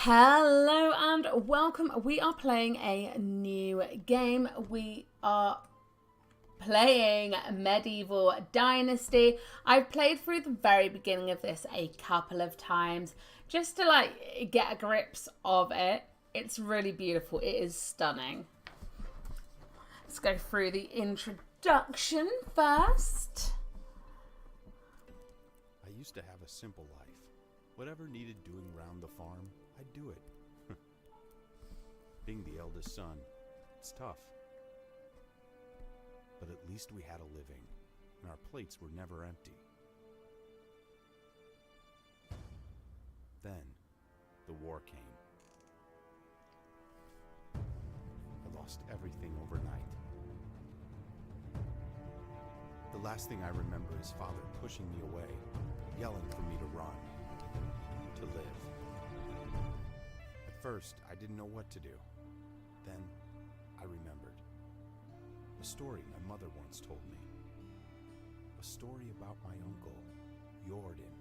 Hello and welcome. We are playing a new game. We are playing Medieval Dynasty. I've played through the very beginning of this a couple of times just to get a grips of it. It's really beautiful. It is stunning. Let's go through the introduction first. I used to have a simple life. Whatever needed doing round the farm, I'd do it. Being the eldest son, it's tough. But at least we had a living, and our plates were never empty. Then, the war came. I lost everything overnight. The last thing I remember is Father pushing me away, yelling for me to run, to live. At first, I didn't know what to do. Then, I remembered. A story my mother once told me. A story about my uncle, Jordan.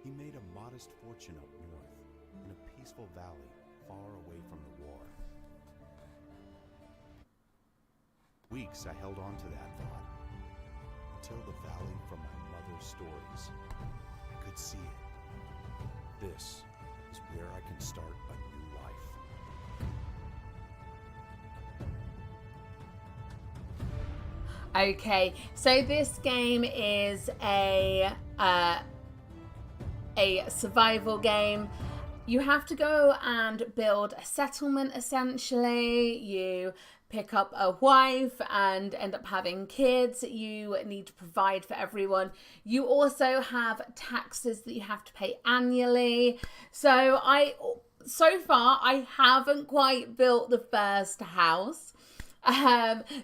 He made a modest fortune up north, in a peaceful valley far away from the war. Weeks I held on to that thought, until the valley from my mother's stories. I could see it. This is where I can start a new life. Okay, so this game is a survival game. You have to go and build a settlement, essentially. You pick up a wife and end up having kids. You need to provide for everyone. You also have taxes that you have to pay annually. So far I haven't quite built the first house.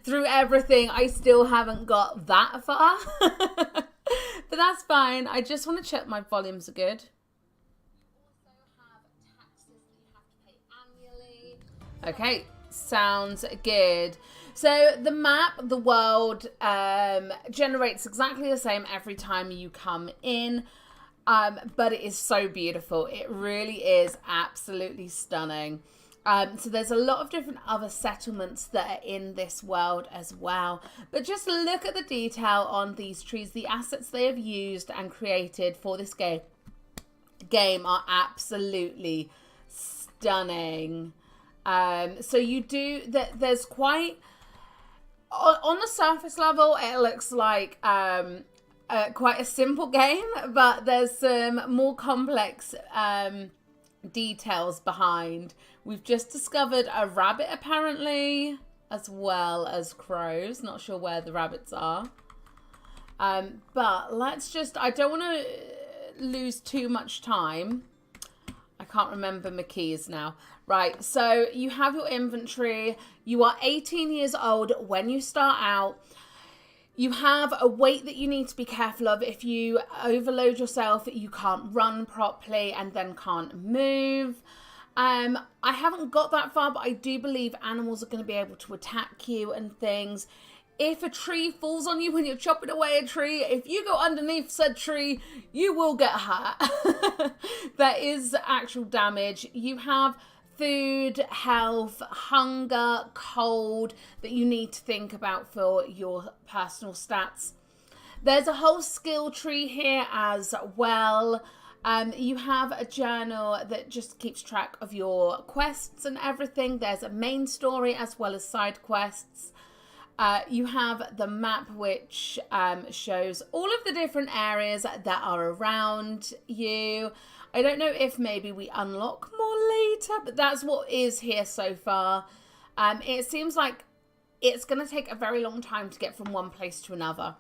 Through everything, I still haven't got that far. But that's fine. I just want to check my volumes are good. Okay, sounds good. So the map, the world, generates exactly the same every time you come in. But it is so beautiful. It really is absolutely stunning. So there's a lot of different other settlements that are in this world as well. But just look at the detail on these trees. The assets they have used and created for this game are absolutely stunning. So you do that. There's quite on the surface level, it looks like quite a simple game, but there's some more complex details behind. We've just discovered a rabbit apparently, as well as crows. Not sure where the rabbits are. But let's just, I don't want to lose too much time. I can't remember my keys now. Right, so you have your inventory. You are 18 years old when you start out. You have a weight that you need to be careful of. If you overload yourself, you can't run properly and then can't move. I haven't got that far, but I do believe animals are going to be able to attack you and things. If a tree falls on you when you're chopping away a tree, if you go underneath said tree, you will get hurt. There is actual damage. You have food, health, hunger, cold that you need to think about for your personal stats. There's a whole skill tree here as well. You have a journal that just keeps track of your quests and everything. There's a main story as well as side quests. You have the map, which shows all of the different areas that are around you. I don't know if maybe we unlock more later, but that's what is here so far. It seems like it's going to take a very long time to get from one place to another.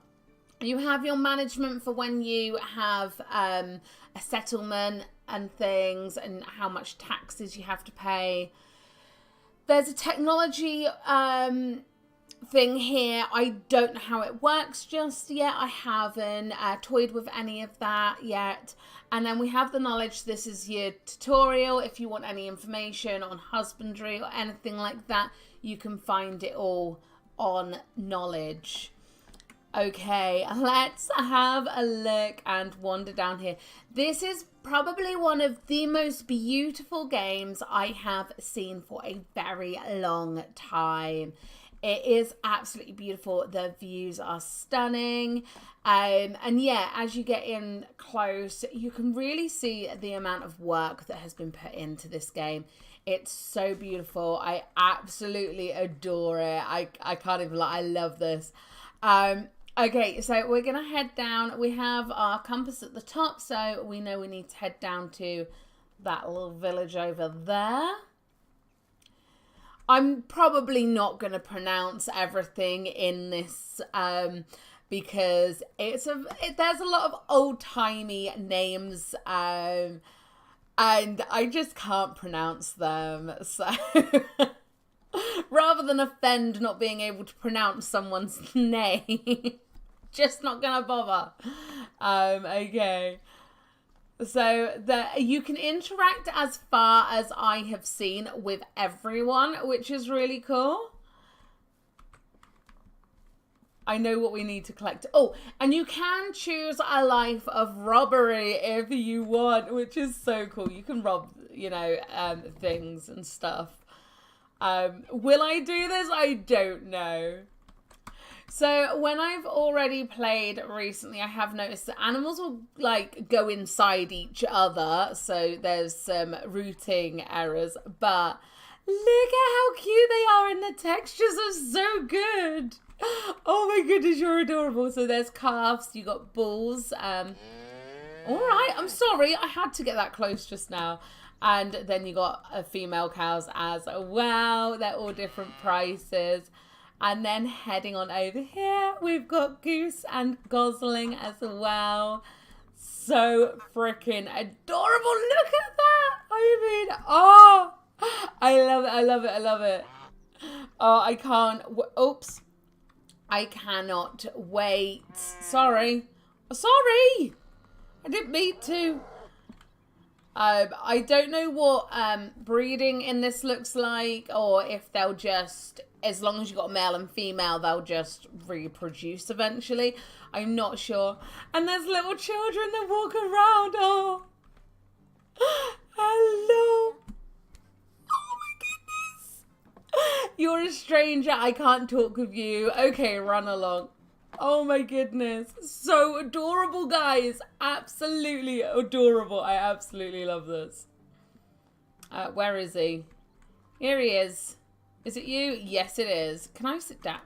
You have your management for when you have a settlement and things, and how much taxes you have to pay. There's a technology thing here. I don't know how it works just yet. I haven't toyed with any of that yet. And then we have the knowledge. This is your tutorial. If you want any information on husbandry or anything like that, you can find it all on knowledge. Okay, let's have a look and wander down here. This is probably one of the most beautiful games I have seen for a very long time. It is absolutely beautiful. The views are stunning. And yeah, as you get in close, you can really see the amount of work that has been put into this game. It's so beautiful. I absolutely adore it. I can't even lie. I love this. Okay, so we're going to head down. We have our compass at the top, so we know we need to head down to that little village over there. I'm probably not going to pronounce everything in this because there's a lot of old-timey names and I just can't pronounce them. So rather than offend not being able to pronounce someone's name, just not gonna bother. Okay. So you can interact as far as I have seen with everyone, which is really cool. I know what we need to collect. Oh, and you can choose a life of robbery if you want, which is so cool. You can rob, things and stuff. Will I do this? I don't know. So when I've already played recently, I have noticed that animals will go inside each other. So there's some routing errors, but look at how cute they are and the textures are so good. Oh my goodness, you're adorable. So there's calves, you got bulls. All right, I'm sorry. I had to get that close just now. And then you got female cows as well. They're all different prices. And then heading on over here, we've got goose and gosling as well. So freaking adorable. Look at that. I mean, oh, I love it. I love it. I love it. Oh, I can't. Oops. I cannot wait. Sorry. Sorry. I didn't mean to. I don't know what breeding in this looks like, or if they'll just, as long as you've got male and female, they'll just reproduce eventually. I'm not sure. And there's little children that walk around. Oh, hello. Oh my goodness. You're a stranger. I can't talk with you. Okay, run along. Oh my goodness. So adorable, guys. Absolutely adorable. I absolutely love this. Where is he? Here he is. Is it you? Yes, it is. Can I sit down?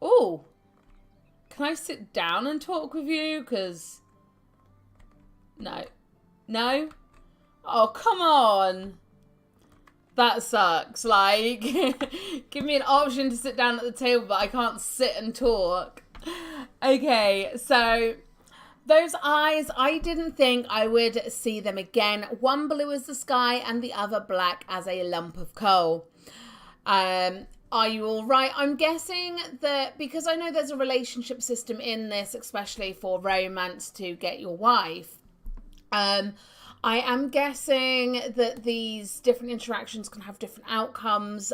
Oh. Can I sit down and talk with you? Because... No. No? Oh, come on. That sucks. Like, give me an option to sit down at the table, but I can't sit and talk. Okay, so those eyes, I didn't think I would see them again. One blue as the sky and the other black as a lump of coal. Are you all right? I'm guessing that because I know there's a relationship system in this, especially for romance to get your wife. I am guessing that these different interactions can have different outcomes.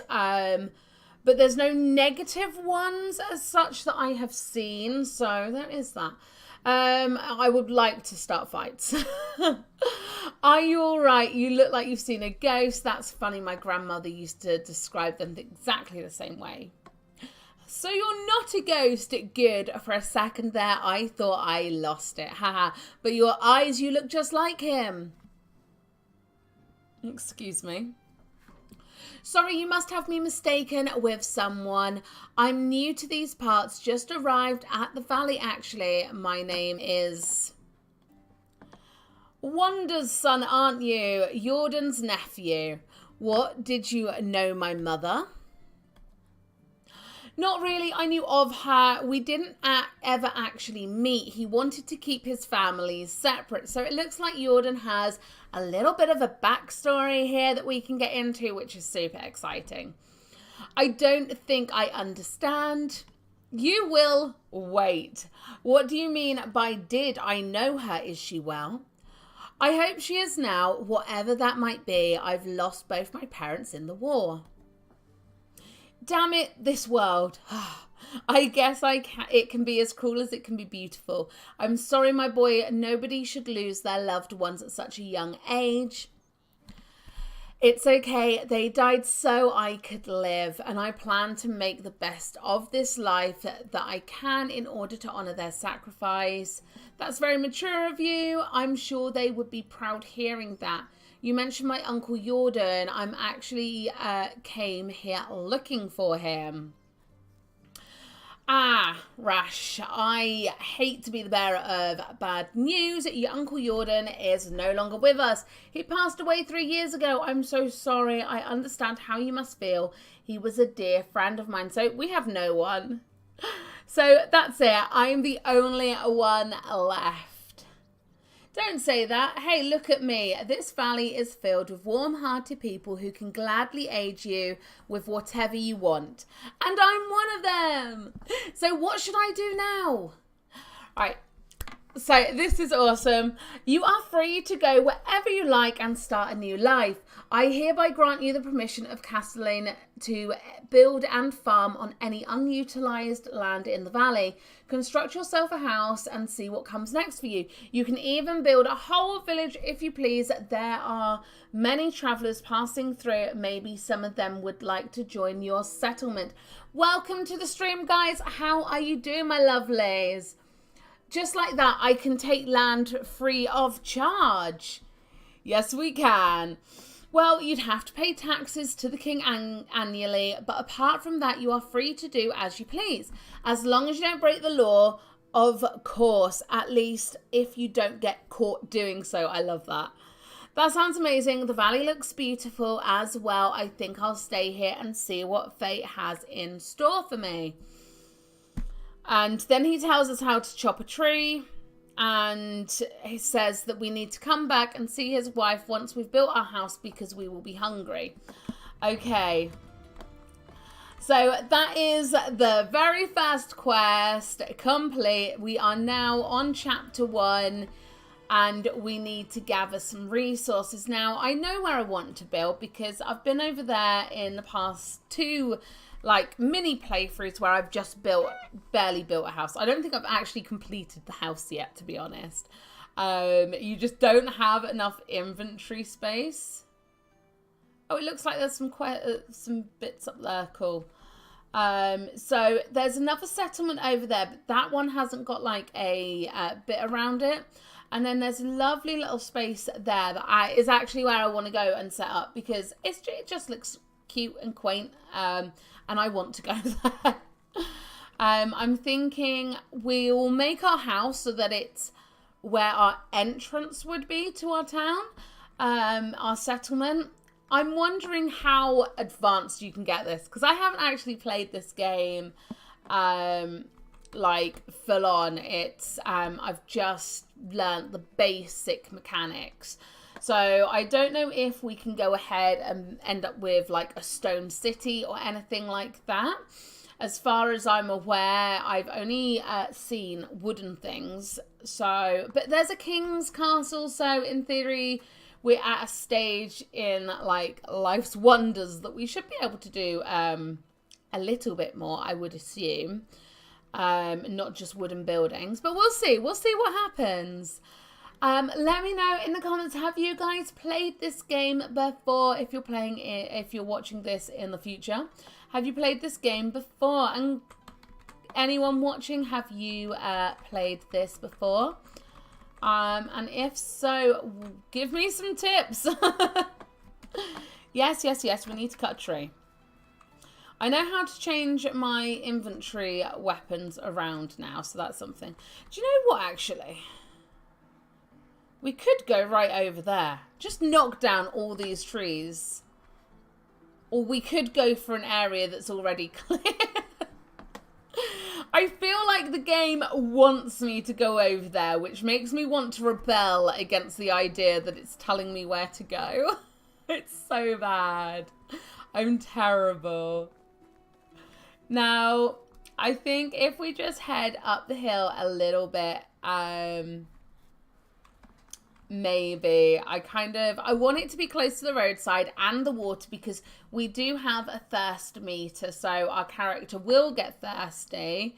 But there's no negative ones as such that I have seen. So there is that. I would like to start fights. Are you all right? You look like you've seen a ghost. That's funny. My grandmother used to describe them exactly the same way. So you're not a ghost. Good. For a second there, I thought I lost it. Haha. But your eyes, you look just like him. Excuse me. Sorry, you must have me mistaken with someone. I'm new to these parts, just arrived at the valley actually. My name is... Wander's son, aren't you? Jordan's nephew. What, did you know my mother? Not really, I knew of her. We didn't ever actually meet. He wanted to keep his families separate. So it looks like Jordan has a little bit of a backstory here that we can get into, which is super exciting. I don't think I understand. You will wait. What do you mean by did I know her? Is she well? I hope she is now, whatever that might be. I've lost both my parents in the war. Damn it, this world. I guess it can be as cruel as it can be beautiful. I'm sorry, my boy. Nobody should lose their loved ones at such a young age. It's okay. They died so I could live, and I plan to make the best of this life that I can in order to honor their sacrifice. That's very mature of you. I'm sure they would be proud hearing that. You mentioned my Uncle Jordan. I'm actually came here looking for him. Ah, Rash, I hate to be the bearer of bad news. Your Uncle Jordan is no longer with us. He passed away 3 years ago. I'm so sorry. I understand how you must feel. He was a dear friend of mine. So we have no one. So that's it. I'm the only one left. Don't say that. Hey, look at me. This valley is filled with warm-hearted people who can gladly aid you with whatever you want. And I'm one of them. So what should I do now? Right. So this is awesome. You are free to go wherever you like and start a new life. I hereby grant you the permission of Castellane to build and farm on any unutilized land in the valley. Construct yourself a house and see what comes next for you. You can even build a whole village if you please. There are many travelers passing through. Maybe some of them would like to join your settlement. Welcome to the stream, guys. How are you doing, my lovelies? Just like that, I can take land free of charge. Yes, we can. Well, you'd have to pay taxes to the king annually, but apart from that, you are free to do as you please. As long as you don't break the law, of course, at least if you don't get caught doing so. I love that. That sounds amazing. The valley looks beautiful as well. I think I'll stay here and see what fate has in store for me. And then he tells us how to chop a tree. And he says that we need to come back and see his wife once we've built our house because we will be hungry. Okay. So that is the very first quest complete. We are now on chapter 1 and we need to gather some resources. Now, I know where I want to build because I've been over there in the past 2 like mini playthroughs where I've just barely built a house. I don't think I've actually completed the house yet, to be honest. You just don't have enough inventory space. Oh, it looks like there's some bits up there. Cool. So there's another settlement over there, but that one hasn't got like a bit around it. And then there's a lovely little space there that is actually where I want to go and set up because it just looks cute and quaint. And I want to go there. I'm thinking we'll make our house so that it's where our entrance would be to our town, our settlement. I'm wondering how advanced you can get this because I haven't actually played this game like full on. It's I've just learnt the basic mechanics. So I don't know if we can go ahead and end up with like a stone city or anything like that. As far as I'm aware, I've only seen wooden things. So, but there's a king's castle. So in theory, we're at a stage in like life's wonders that we should be able to do a little bit more, I would assume. Not just wooden buildings, but we'll see. We'll see what happens. Let me know in the comments, have you guys played this game before? If you're playing it, if you're watching this in the future, have you played this game before? And anyone watching, have you played this before? And if so, give me some tips. Yes, we need to cut a tree. I know how to change my inventory weapons around now, so that's something. Do you know what, actually? We could go right over there. Just knock down all these trees. Or we could go for an area that's already clear. I feel like the game wants me to go over there, which makes me want to rebel against the idea that it's telling me where to go. It's so bad. I'm terrible. Now, I think if we just head up the hill a little bit, maybe. I want it to be close to the roadside and the water because we do have a thirst meter. So our character will get thirsty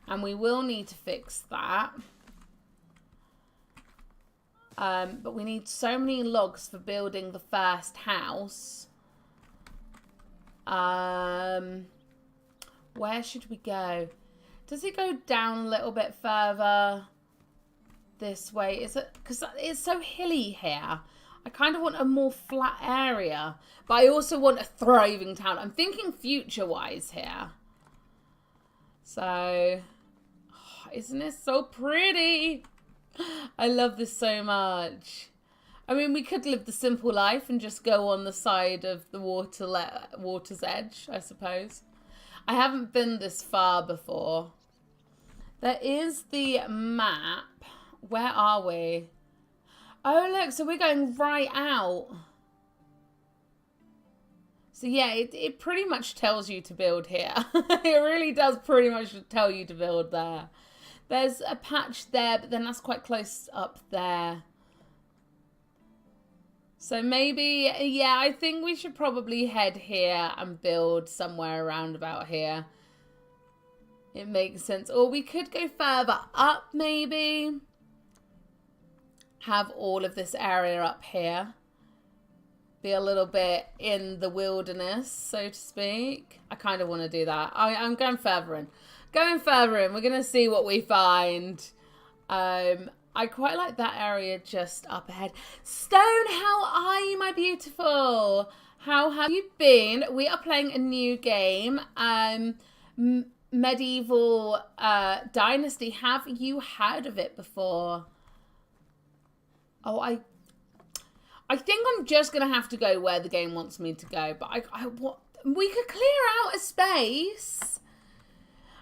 and we will need to fix that. But we need so many logs for building the first house. Where should we go? Does it go down a little bit further this way? Is it because it's so hilly here? I kind of want a more flat area, but I also want a thriving town. I'm thinking future-wise here. So, isn't it so pretty? I love this so much. I mean, we could live the simple life and just go on the side of the water's edge, I suppose. I haven't been this far before. There is the map. Where are we? Oh, look, so we're going right out. So, yeah, it pretty much tells you to build here. It really does pretty much tell you to build there. There's a patch there, but then that's quite close up there. So maybe, yeah, I think we should probably head here and build somewhere around about here. It makes sense. Or we could go further up, maybe. Have all of this area up here. Be a little bit in the wilderness, so to speak. I kind of want to do that. I'm going further in. Going further in. We're going to see what we find. I quite like that area just up ahead. Stone, how are you, my beautiful? How have you been? We are playing a new game. Medieval Dynasty. Have you heard of it before? Oh, I think I'm just going to have to go where the game wants me to go. But we could clear out a space.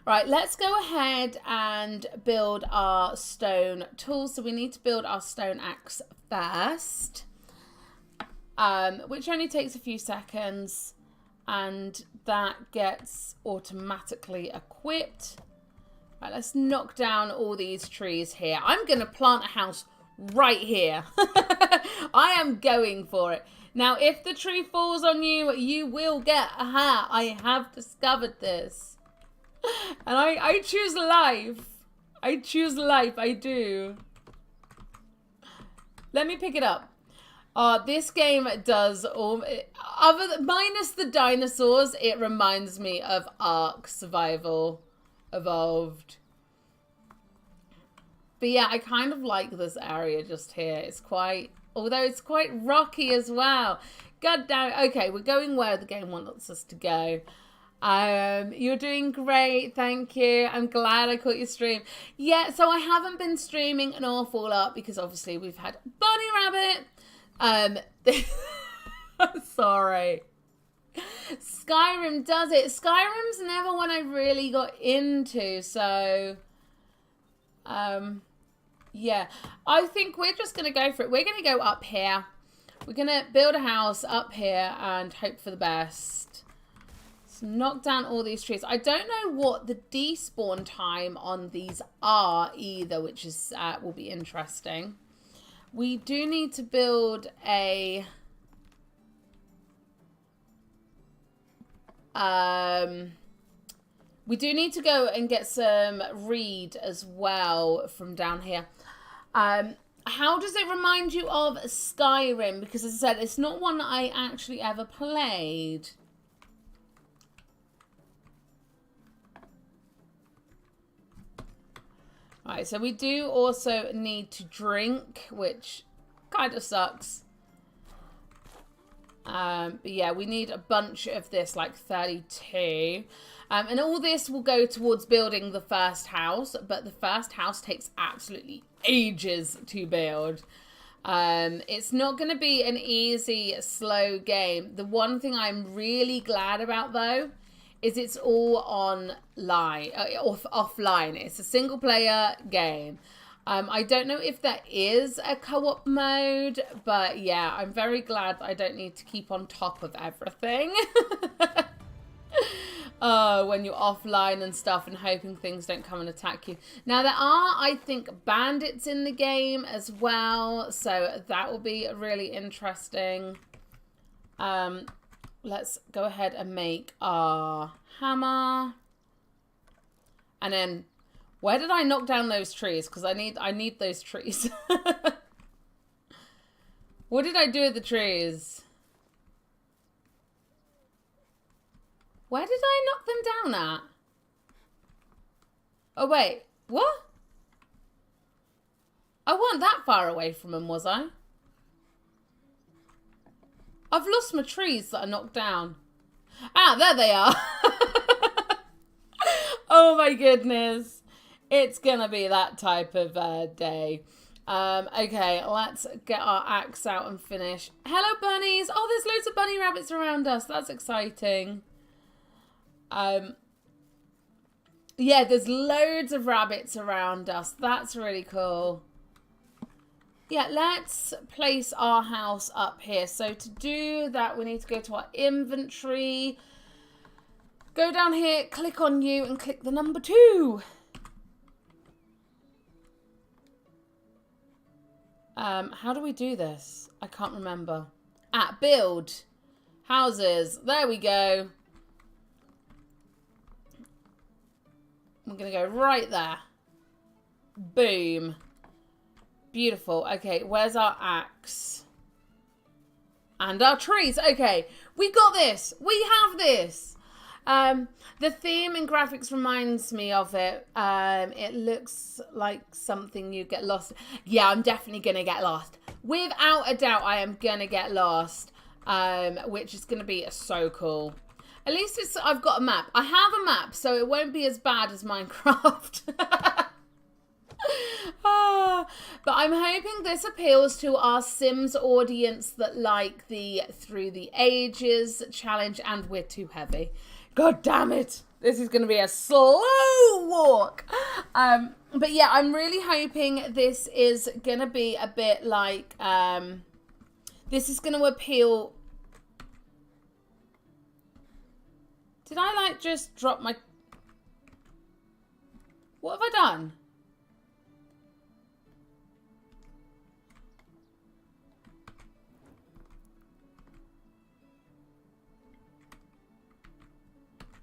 Right, let's go ahead and build our stone tools. So we need to build our stone axe first, which only takes a few seconds, and that gets automatically equipped. Right, let's knock down all these trees here. I'm going to plant a house right here. I am going for it. Now, if the tree falls on you, you will get a hat. I have discovered this. And I choose life. I choose life. I do. Let me pick it up. This game does all... minus the dinosaurs, it reminds me of Ark Survival Evolved. But yeah, I kind of like this area just here. It's quite... Although it's quite rocky as well. God damn. Okay, we're going where the game wants us to go. You're doing great, thank you. I'm glad I caught your stream. Yeah, so I haven't been streaming an awful lot because obviously we've had Bunny Rabbit. Sorry. Skyrim does it. Skyrim's never one I really got into, so yeah. I think we're just gonna go for it. We're gonna go up here. We're gonna build a house up here and hope for the best. Knock down all these trees. I don't know what the despawn time on these are either, which is will be interesting. We do need to build a we do need to go and get some reed as well from down here. How does it remind you of Skyrim? Because as I said, it's not one that I actually ever played. Alright, so we do also need to drink, which kind of sucks. But yeah, we need a bunch of this, like 32. And all this will go towards building the first house, but the first house takes absolutely ages to build. It's not going to be an easy, slow game. The one thing I'm really glad about, though, is it's all offline. It's a single player game. I don't know if there is a co-op mode, but yeah, I'm very glad that I don't need to keep on top of everything. When you're offline and stuff and hoping things don't come and attack you. Now, there are, I think, bandits in the game as well. So that will be really interesting. Let's go ahead and make our hammer. And then, where did I knock down those trees? Because I need those trees. What did I do with the trees? Where did I knock them down at? Oh, wait. What? I wasn't that far away from them, was I? I've lost my trees that I knocked down. Ah, there they are. Oh, my goodness. It's going to be that type of day. Okay, let's get our axe out and finish. Hello, bunnies. Oh, there's loads of bunny rabbits around us. That's exciting. Yeah, there's loads of rabbits around us. That's really cool. Yeah, let's place our house up here. So to do that, we need to go to our inventory. Go down here, click on you, and click the number 2. How do we do this? I can't remember. Build. Houses. There we go. I'm going to go right there. Boom. Beautiful. Okay, where's our axe? And our trees. Okay, we got this. We have this. The theme and graphics reminds me of it. It looks like something you get lost. Yeah, I'm definitely going to get lost. Without a doubt, I am going to get lost. Which is going to be so cool. At least I've got a map. I have a map, so it won't be as bad as Minecraft. But I'm hoping this appeals to our Sims audience that like the Through the Ages challenge, and we're too heavy. God damn it. This is going to be a slow walk. But yeah, I'm really hoping this is going to be a bit like, this is going to appeal. Did I like just drop my... What have I done?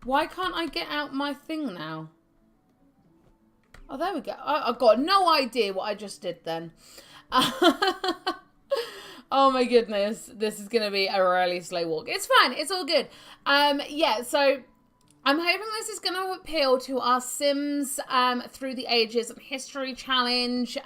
Why can't I get out my thing now? Oh, there we go. I've got no idea what I just did then. Oh my goodness. This is going to be a really slow walk. It's fine. It's all good. Yeah, so I'm hoping this is going to appeal to our Sims Through the Ages and History Challenge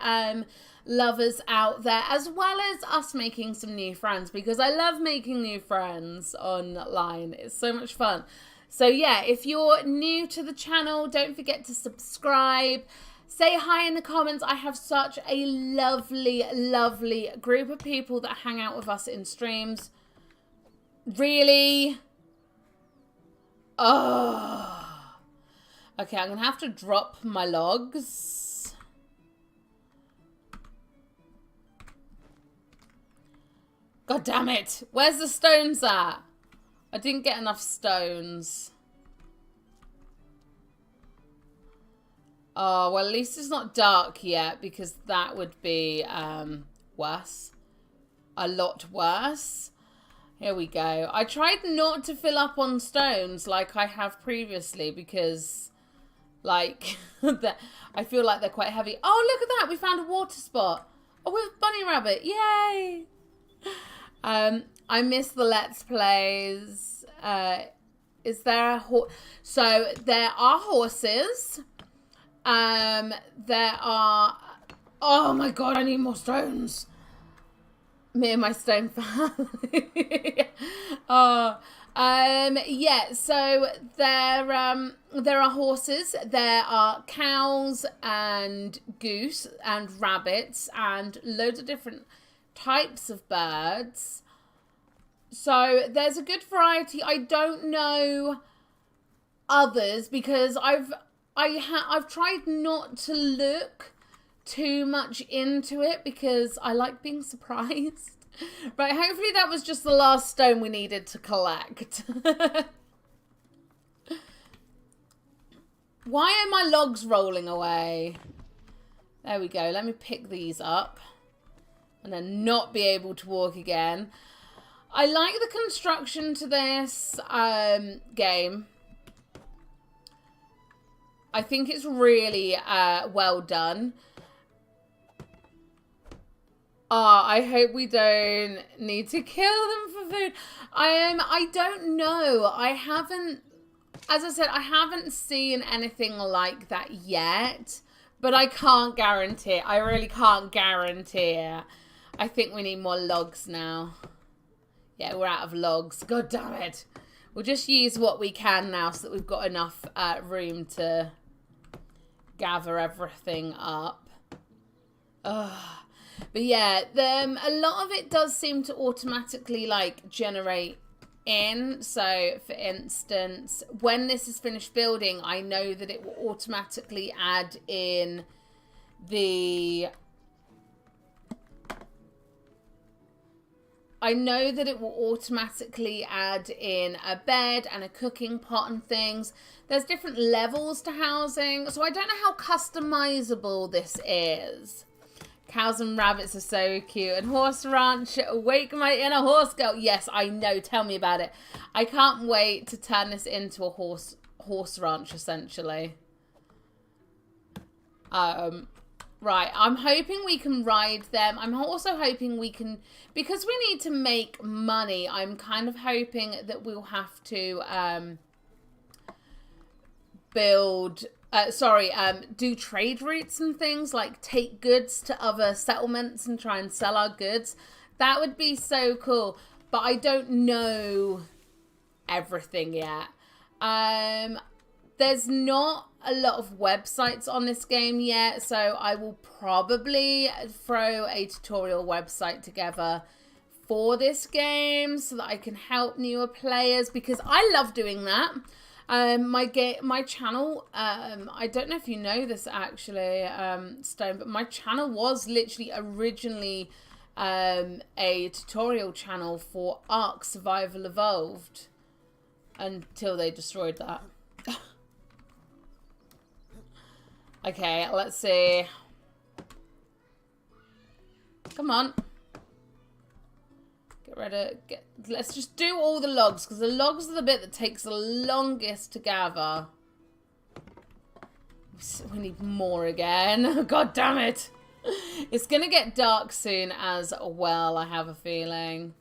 lovers out there, as well as us making some new friends, because I love making new friends online. It's so much fun. So yeah, if you're new to the channel, don't forget to subscribe. Say hi in the comments. I have such a lovely, lovely group of people that hang out with us in streams. Really? Oh. Okay, I'm going to have to drop my logs. God damn it. Where's the stones at? I didn't get enough stones. Oh, well, at least it's not dark yet, because that would be worse. A lot worse. Here we go. I tried not to fill up on stones like I have previously, because, like, I feel like they're quite heavy. Oh, look at that. We found a water spot. Oh, with bunny rabbit. Yay. I miss the Let's Plays. Is there a horse? So, there are horses. There are... Oh my god, I need more stones. Me and my stone family. Yeah, so there are horses, there are cows and goose and rabbits and loads of different types of birds. So there's a good variety. I don't know others because I've tried not to look too much into it because I like being surprised. Right, hopefully that was just the last stone we needed to collect. Why are my logs rolling away? There we go. Let me pick these up. And then not be able to walk again. I like the construction to this game. I think it's really well done. I hope we don't need to kill them for food. I don't know. I haven't, as I said, I haven't seen anything like that yet. But I can't guarantee. I really can't guarantee it. I think we need more logs now. Yeah, we're out of logs. God damn it. We'll just use what we can now so that we've got enough room to gather everything up. Ugh. But yeah, a lot of it does seem to automatically like generate in. So for instance, when this is finished building, I know that it will automatically add in the... I know that it will automatically add in a bed and a cooking pot and things. There's different levels to housing, so I don't know how customizable this is. Cows and rabbits are so cute. And horse ranch, wake my inner horse girl. Yes, I know. Tell me about it. I can't wait to turn this into a horse ranch, essentially. Right, I'm hoping we can ride them. I'm also hoping we can, because we need to make money, I'm kind of hoping that we'll have to do trade routes and things, like take goods to other settlements and try and sell our goods. That would be so cool, but I don't know everything yet. There's not a lot of websites on this game yet, so I will probably throw a tutorial website together for this game so that I can help newer players, because I love doing that. My channel, I don't know if you know this actually, Stone, but my channel was literally originally a tutorial channel for Ark Survival Evolved until they destroyed that. Okay, let's see. Come on. Let's just do all the logs, because the logs are the bit that takes the longest to gather. We need more again. God damn it. It's going to get dark soon as well, I have a feeling.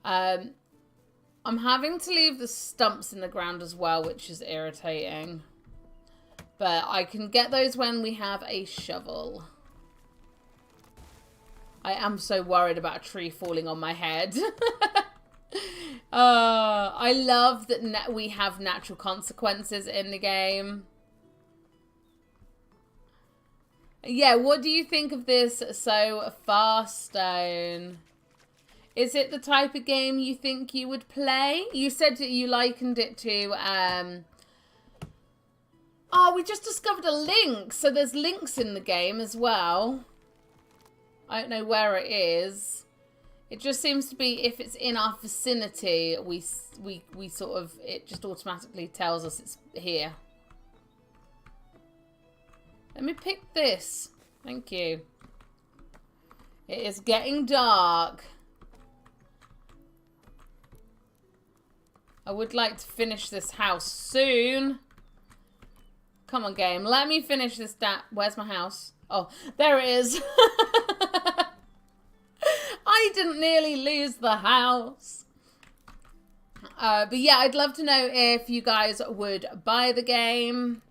I'm having to leave the stumps in the ground as well, which is irritating. But I can get those when we have a shovel. I am so worried about a tree falling on my head. I love that we have natural consequences in the game. Yeah, what do you think of this so far, Stone? Is it the type of game you think you would play? You said that you likened it to... Oh, we just discovered a link. So there's links in the game as well. I don't know where it is. It just seems to be if it's in our vicinity, we sort of, it just automatically tells us it's here. Let me pick this. Thank you. It is getting dark. I would like to finish this house soon. Come on, game. Let me finish this. Where's my house? Oh, there it is. I didn't nearly lose the house. But yeah, I'd love to know if you guys would buy the game.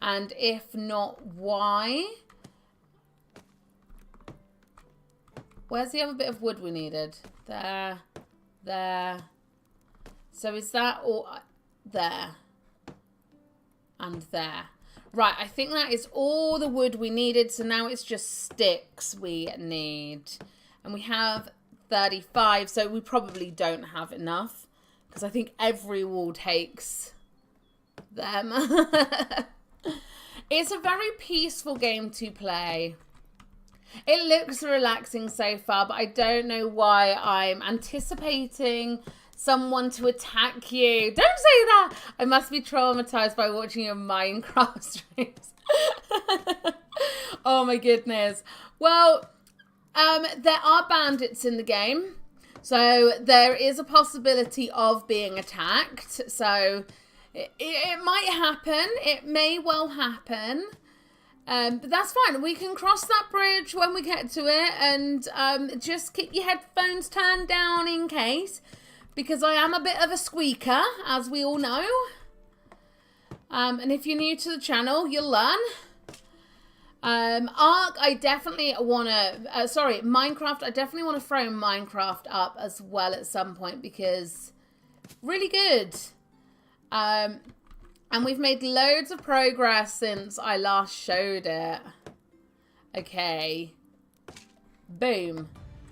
And if not, why? Where's the other bit of wood we needed? There. There. So is that all? There. And there. Right, I think that is all the wood we needed. So now it's just sticks we need. And we have 35. So we probably don't have enough. Because I think every wall takes them. It's a very peaceful game to play. It looks relaxing so far. But I don't know why I'm anticipating someone to attack you. Don't say that. I must be traumatized by watching your Minecraft streams. Oh my goodness. Well, there are bandits in the game. So there is a possibility of being attacked. So it might happen. It may well happen. But that's fine. We can cross that bridge when we get to it. And just keep your headphones turned down in case. Because I am a bit of a squeaker, as we all know. And if you're new to the channel, you'll learn. Ark, I definitely want to... sorry, Minecraft. I definitely want to throw Minecraft up as well at some point. Because really good. And we've made loads of progress since I last showed it. Okay. Boom.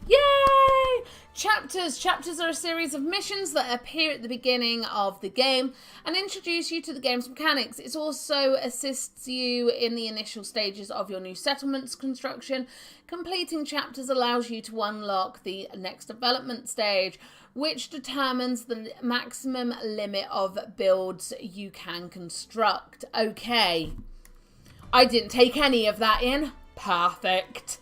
Yay! Chapters. Chapters are a series of missions that appear at the beginning of the game and introduce you to the game's mechanics. It also assists you in the initial stages of your new settlement's construction. Completing chapters allows you to unlock the next development stage, which determines the maximum limit of builds you can construct. Okay. I didn't take any of that in. Perfect.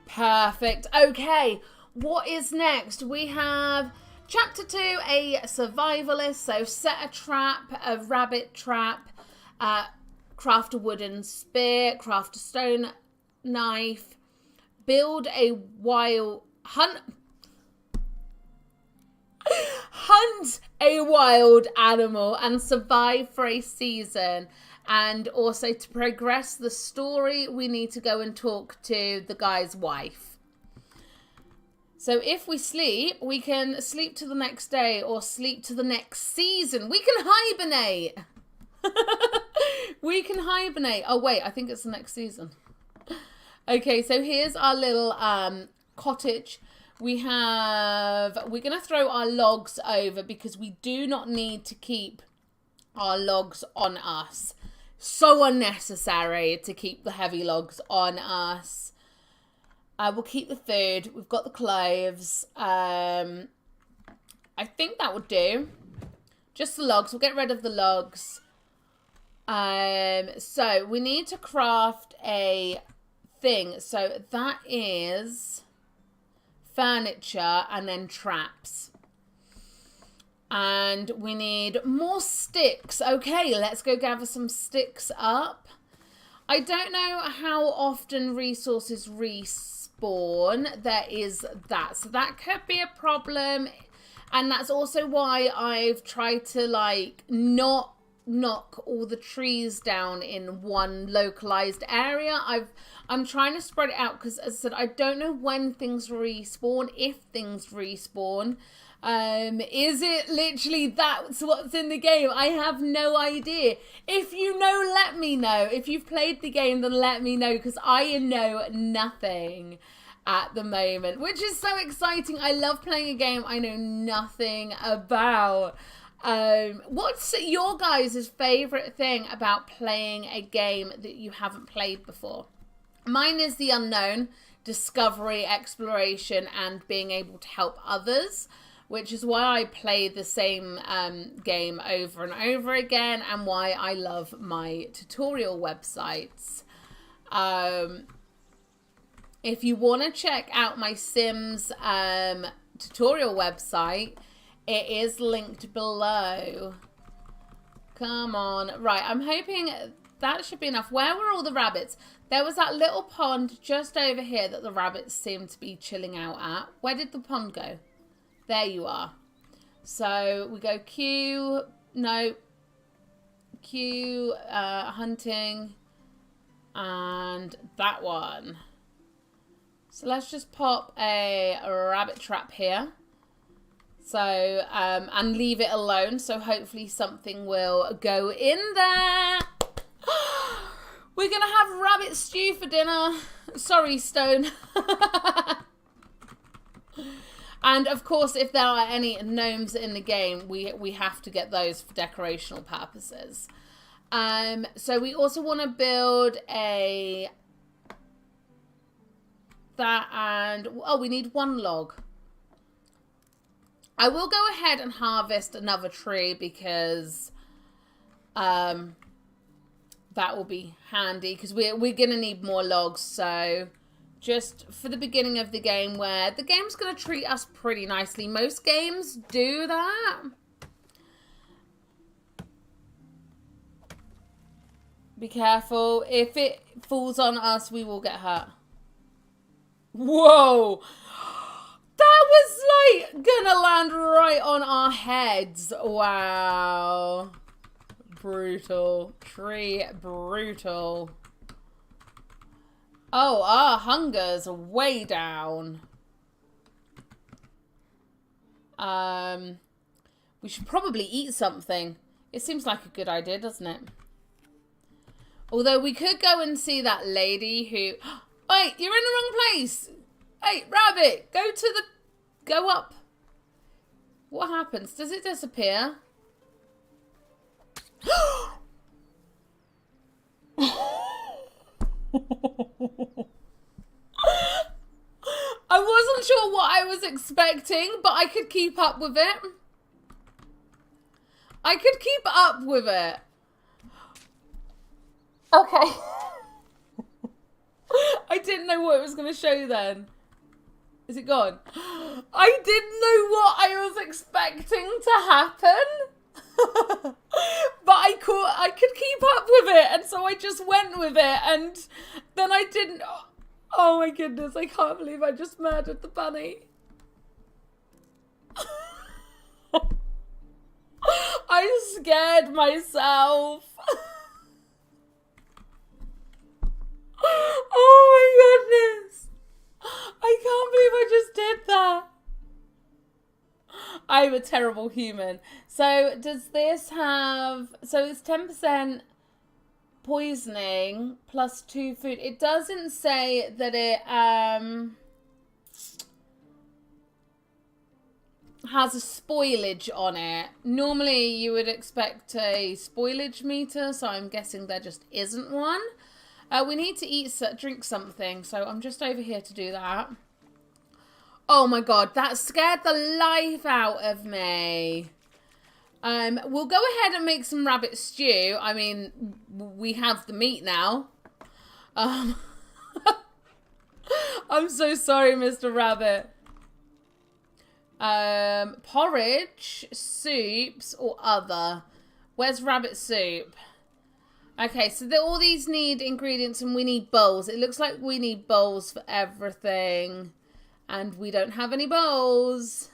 Perfect. Okay. What is next? We have Chapter 2, a survivalist. So set a trap, a rabbit trap, craft a wooden spear, craft a stone knife, build a wild... Hunt a wild animal and survive for a season. And also to progress the story, we need to go and talk to the guy's wife. So if we sleep, we can sleep to the next day or sleep to the next season. We can hibernate. We can hibernate. Oh, wait, I think it's the next season. Okay, so here's our little cottage. We're going to throw our logs over because we do not need to keep our logs on us. So unnecessary to keep the heavy logs on us. We'll keep the food. We've got the cloves. I think that would do. Just the logs. We'll get rid of the logs. So we need to craft a thing. So that is furniture and then traps. And we need more sticks. Okay, let's go gather some sticks up. I don't know how often resources respawn. There is that. So that could be a problem. And that's also why I've tried to like not knock all the trees down in one localized area. I'm trying to spread it out because, as I said, I don't know when things respawn, if things respawn. Is it literally that's what's in the game? I have no idea. If you know, let me know. If you've played the game, then let me know, because I know nothing at the moment, which is so exciting. I love playing a game I know nothing about. What's your guys' favorite thing about playing a game that you haven't played before? Mine is the unknown, discovery, exploration, and being able to help others, which is why I play the same game over and over again, and why I love my tutorial websites. If you want to check out my Sims tutorial website, it is linked below. Come on. Right, I'm hoping that should be enough. Where were all the rabbits? There was that little pond just over here that the rabbits seem to be chilling out at. Where did the pond go? There you are. So we go Q, no, Q, hunting, and that one. So let's just pop a rabbit trap here. So, and leave it alone. So hopefully something will go in there. We're going to have rabbit stew for dinner. Sorry, Stone. And of course, if there are any gnomes in the game, we have to get those for decorational purposes. So we also want to build that, and oh, we need one log. I will go ahead and harvest another tree because that will be handy because we're going to need more logs. So just for the beginning of the game where the game's going to treat us pretty nicely. Most games do that. Be careful. If it falls on us, we will get hurt. Whoa. That was like gonna land right on our heads. Wow. Brutal. Tree brutal. Oh, our hunger's way down. We should probably eat something. It seems like a good idea, doesn't it? Although we could go and see that lady who... Wait, you're in the wrong place. Hey, rabbit, go up. What happens? Does it disappear? I wasn't sure what I was expecting, but I could keep up with it. I could keep up with it. Okay. I didn't know what it was going to show then. Is it gone? I didn't know what I was expecting to happen. But I could keep up with it, and so I just went with it, and then I didn't. Oh my goodness, I can't believe I just murdered the bunny. I scared myself. Oh my goodness. I can't believe I just did that. I'm a terrible human. So does this have... So it's 10% poisoning plus 2 food. It doesn't say that it has a spoilage on it. Normally you would expect a spoilage meter, so I'm guessing there just isn't one. We need to drink something, so I'm just over here to do that. Oh my god, that scared the life out of me. We'll go ahead and make some rabbit stew. I mean, we have the meat now. I'm so sorry, Mr. Rabbit. Porridge, soups, or other. Where's rabbit soup? Okay, so all these need ingredients and we need bowls. It looks like we need bowls for everything. And we don't have any bowls.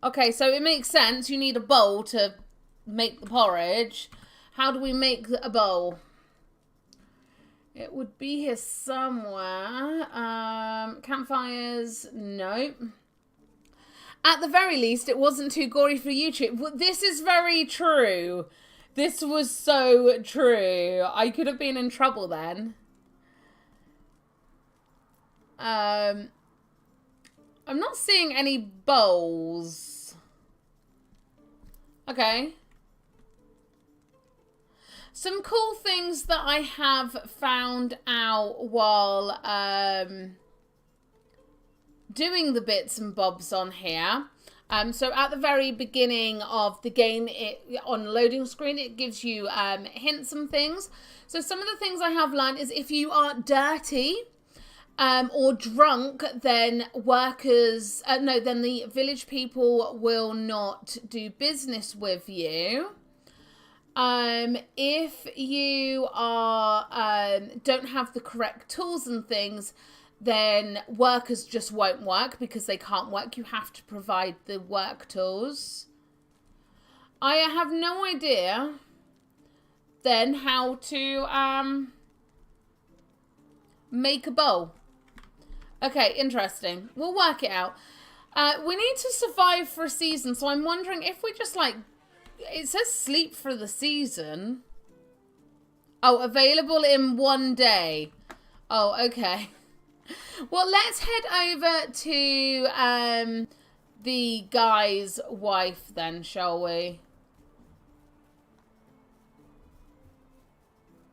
Okay, so it makes sense. You need a bowl to make the porridge. How do we make a bowl? It would be here somewhere. Campfires, nope. At the very least, it wasn't too gory for YouTube. This is very true. This was so true. I could have been in trouble then. I'm not seeing any bowls. Okay. Some cool things that I have found out while doing the bits and bobs on here. So at the very beginning of the game, on the loading screen, it gives you hints and things. So some of the things I have learned is if you are dirty or drunk, then then the village people will not do business with you. If you are don't have the correct tools and things, then workers just won't work because they can't work. You have to provide the work tools. I have no idea then how to make a bowl. Okay, interesting. We'll work it out. We need to survive for a season, so I'm wondering if we just like... It says sleep for the season. Oh, available in 1 day. Oh, okay. Well, let's head over to the guy's wife then, shall we?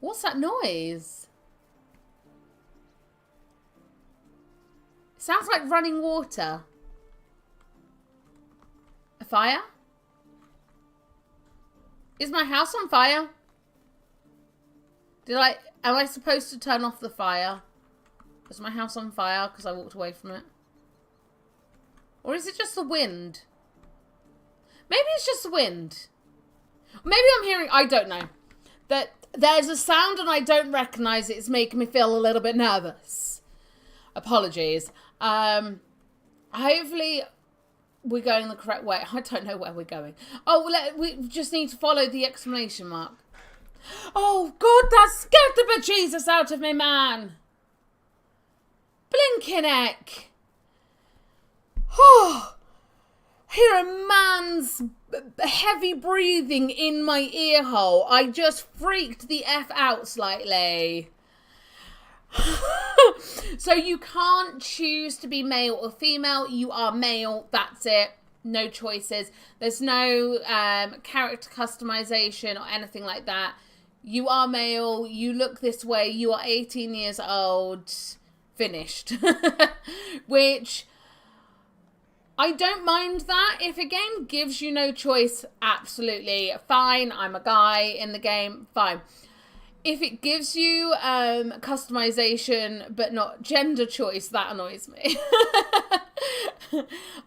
What's that noise? Sounds like running water. fire? Is my house on fire? Am I supposed to turn off the fire? Is my house on fire because I walked away from it? Or is it just the wind? Maybe it's just the wind. Maybe I'm hearing, I don't know. That there's a sound and I don't recognize it. It's making me feel a little bit nervous. Apologies. Hopefully we're going the correct way. I don't know where we're going. Oh, we just need to follow the exclamation mark. Oh, God, that scared the bejesus out of me, man. Blinking heck. Oh, hear a man's heavy breathing in my ear hole. I just freaked the F out slightly. So you can't choose to be male or female. You are male. That's it. No choices. There's no character customization or anything like that. You are male. You look this way. You are 18 years old. Finished. Which I don't mind that. If a game gives you no choice, absolutely fine. I'm a guy in the game. Fine. If it gives you customization but not gender choice, that annoys me.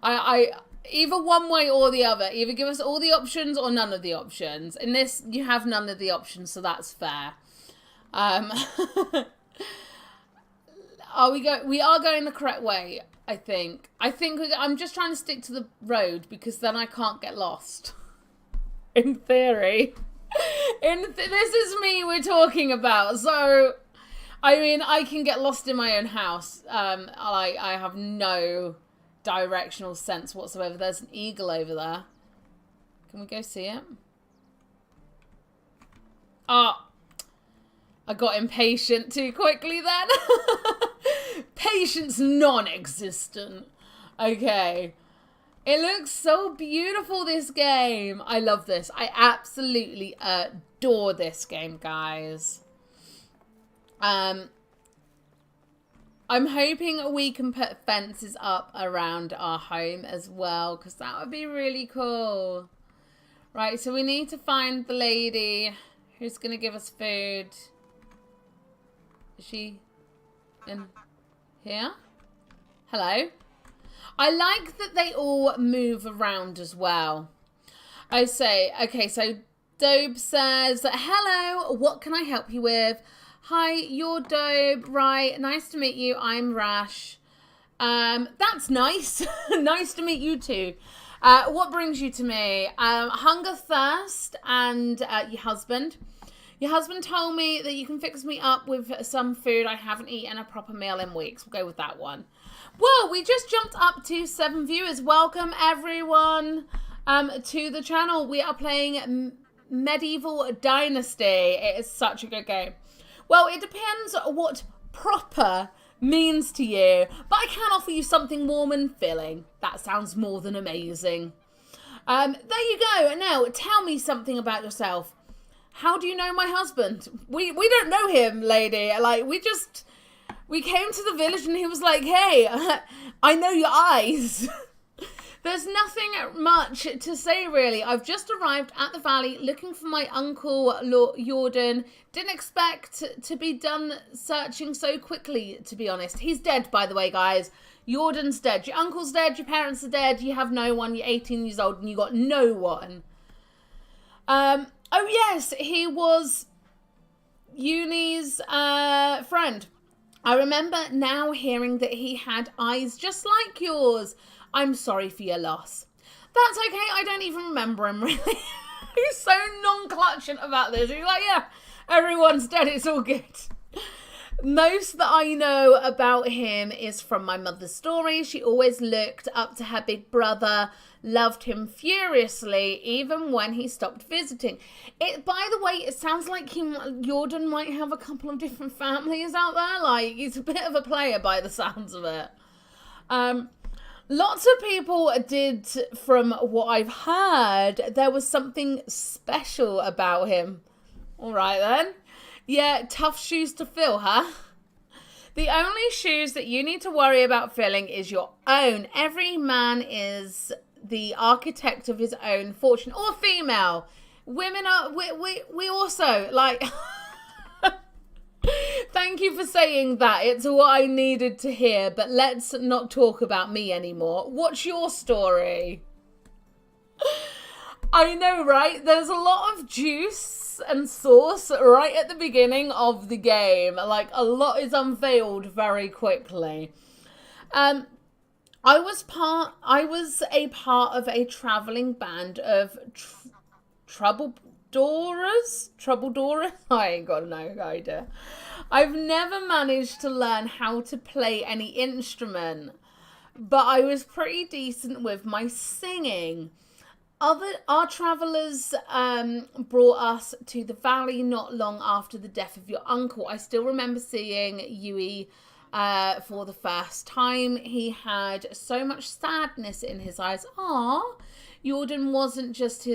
I either one way or the other. Either give us all the options or none of the options. In this, you have none of the options, so that's fair. We are going the correct way, I think. I'm just trying to stick to the road because then I can't get lost. In theory. This is me we're talking about. So, I mean, I can get lost in my own house. I have no directional sense whatsoever. There's an eagle over there. Can we go see it? Oh, I got impatient too quickly then. Patience non-existent. Okay. It looks so beautiful, this game. I love this. I absolutely adore this game, guys. I'm hoping we can put fences up around our home as well, because that would be really cool. Right, so we need to find the lady who's going to give us food. Is she in here? Hello? I like that they all move around as well. I say, okay, so Dobe says, hello, what can I help you with? Hi, you're Dobe, right, nice to meet you, I'm Rash. That's nice, nice to meet you too. What brings you to me? Hunger, thirst, and your husband. Your husband told me that you can fix me up with some food. I haven't eaten a proper meal in weeks. We'll go with that one. Whoa, we just jumped up to 7 viewers. Welcome, everyone, to the channel. We are playing Medieval Dynasty. It is such a good game. Well, it depends what proper means to you, but I can offer you something warm and filling. That sounds more than amazing. There you go. Now, tell me something about yourself. How do you know my husband? We don't know him, lady. Like, we came to the village and he was like, hey, I know your eyes. There's nothing much to say, really. I've just arrived at the valley looking for my uncle, Lord Jordan. Didn't expect to be done searching so quickly, to be honest. He's dead, by the way, guys. Jordan's dead. Your uncle's dead. Your parents are dead. You have no one. You're 18 years old and you got no one. Oh, yes, he was Uni's friend. I remember now hearing that he had eyes just like yours. I'm sorry for your loss. That's okay. I don't even remember him, really. He's so non-clutchant about this. He's like, yeah, everyone's dead. It's all good. Most that I know about him is from my mother's story. She always looked up to her big brother, loved him furiously, even when he stopped visiting. By the way, it sounds like Jordan might have a couple of different families out there. Like, he's a bit of a player by the sounds of it. Lots of people did, from what I've heard, there was something special about him. All right, then. Yeah, tough shoes to fill, huh? The only shoes that you need to worry about filling is your own. Every man is the architect of his own fortune, or female. Women are, we also, like, thank you for saying that. It's what I needed to hear, but let's not talk about me anymore. What's your story? I know, right? There's a lot of juice and sauce right at the beginning of the game. Like, a lot is unveiled very quickly. I was a part of a traveling band of troubledoors. I ain't got no idea. I've never managed to learn how to play any instrument, but I was pretty decent with my singing. Our travellers brought us to the valley not long after the death of your uncle. I still remember seeing Yui for the first time. He had so much sadness in his eyes. Jordan wasn't just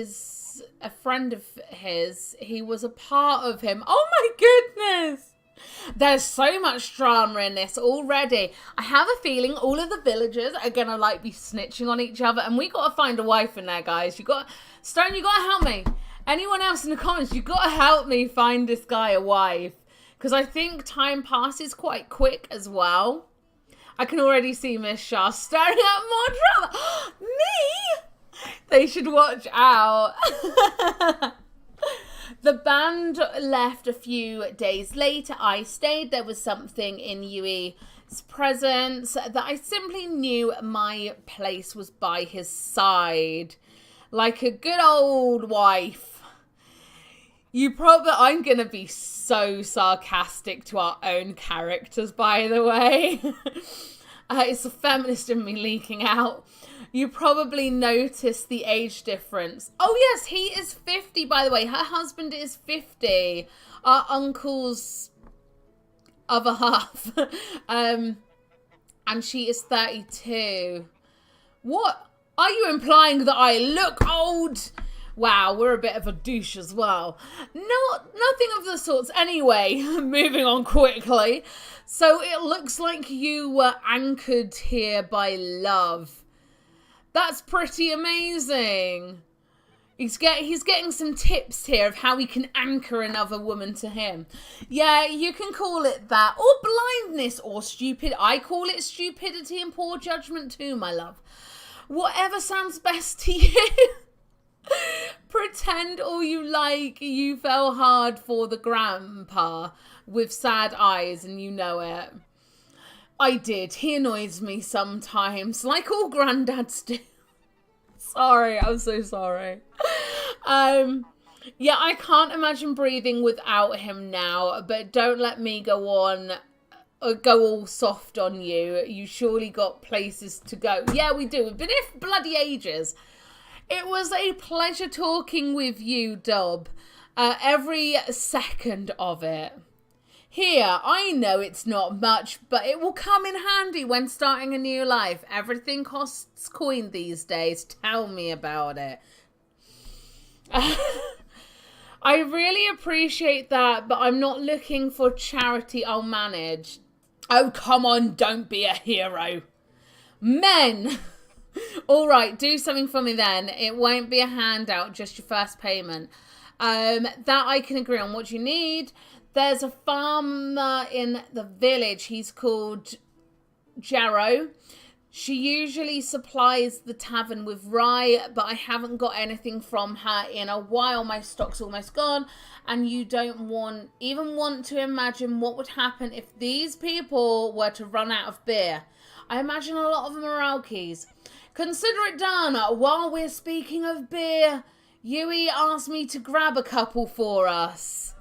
a friend of his. He was a part of him. Oh my goodness! There's so much drama in this already. I have a feeling all of the villagers are gonna like be snitching on each other, and we gotta find a wife in there, guys. Stone, you gotta help me. Anyone else in the comments, you gotta help me find this guy a wife, because I think time passes quite quick as well. I can already see Miss Char staring at more drama. Me? They should watch out. The band left a few days later. I stayed. There was something in Yui's presence that I simply knew my place was by his side. Like a good old wife. I'm going to be so sarcastic to our own characters, by the way. It's the feminist in me leaking out. You probably noticed the age difference. Oh, yes, he is 50, by the way. Her husband is 50. Our uncle's other half. And she is 32. What? Are you implying that I look old? Wow, we're a bit of a douche as well. Nothing of the sorts. Anyway, moving on quickly. So it looks like you were anchored here by love. That's pretty amazing. He's getting some tips here of how he can anchor another woman to him. Yeah, you can call it that. Or blindness or stupid. I call it stupidity and poor judgment too, my love. Whatever sounds best to you. Pretend all you like you fell hard for the grandpa with sad eyes and you know it. I did. He annoys me sometimes, like all granddads do. Sorry, I'm so sorry. Yeah, I can't imagine breathing without him now, but don't let me go all soft on you. You surely got places to go. Yeah, we do. We've been here for bloody ages. It was a pleasure talking with you, Dob. Every second of it. Here, I know it's not much, but it will come in handy when starting a new life. Everything costs coin these days. Tell me about it. I really appreciate that, but I'm not looking for charity. I'll manage. Oh, come on, don't be a hero. Men! All right, do something for me then. It won't be a handout, just your first payment. That I can agree on. What you need... There's a farmer in the village. He's called Jarrow. She usually supplies the tavern with rye, but I haven't got anything from her in a while. My stock's almost gone, and you don't even want to imagine what would happen if these people were to run out of beer. I imagine a lot of them are alkies. Consider it done. While we're speaking of beer, Yui asked me to grab a couple for us.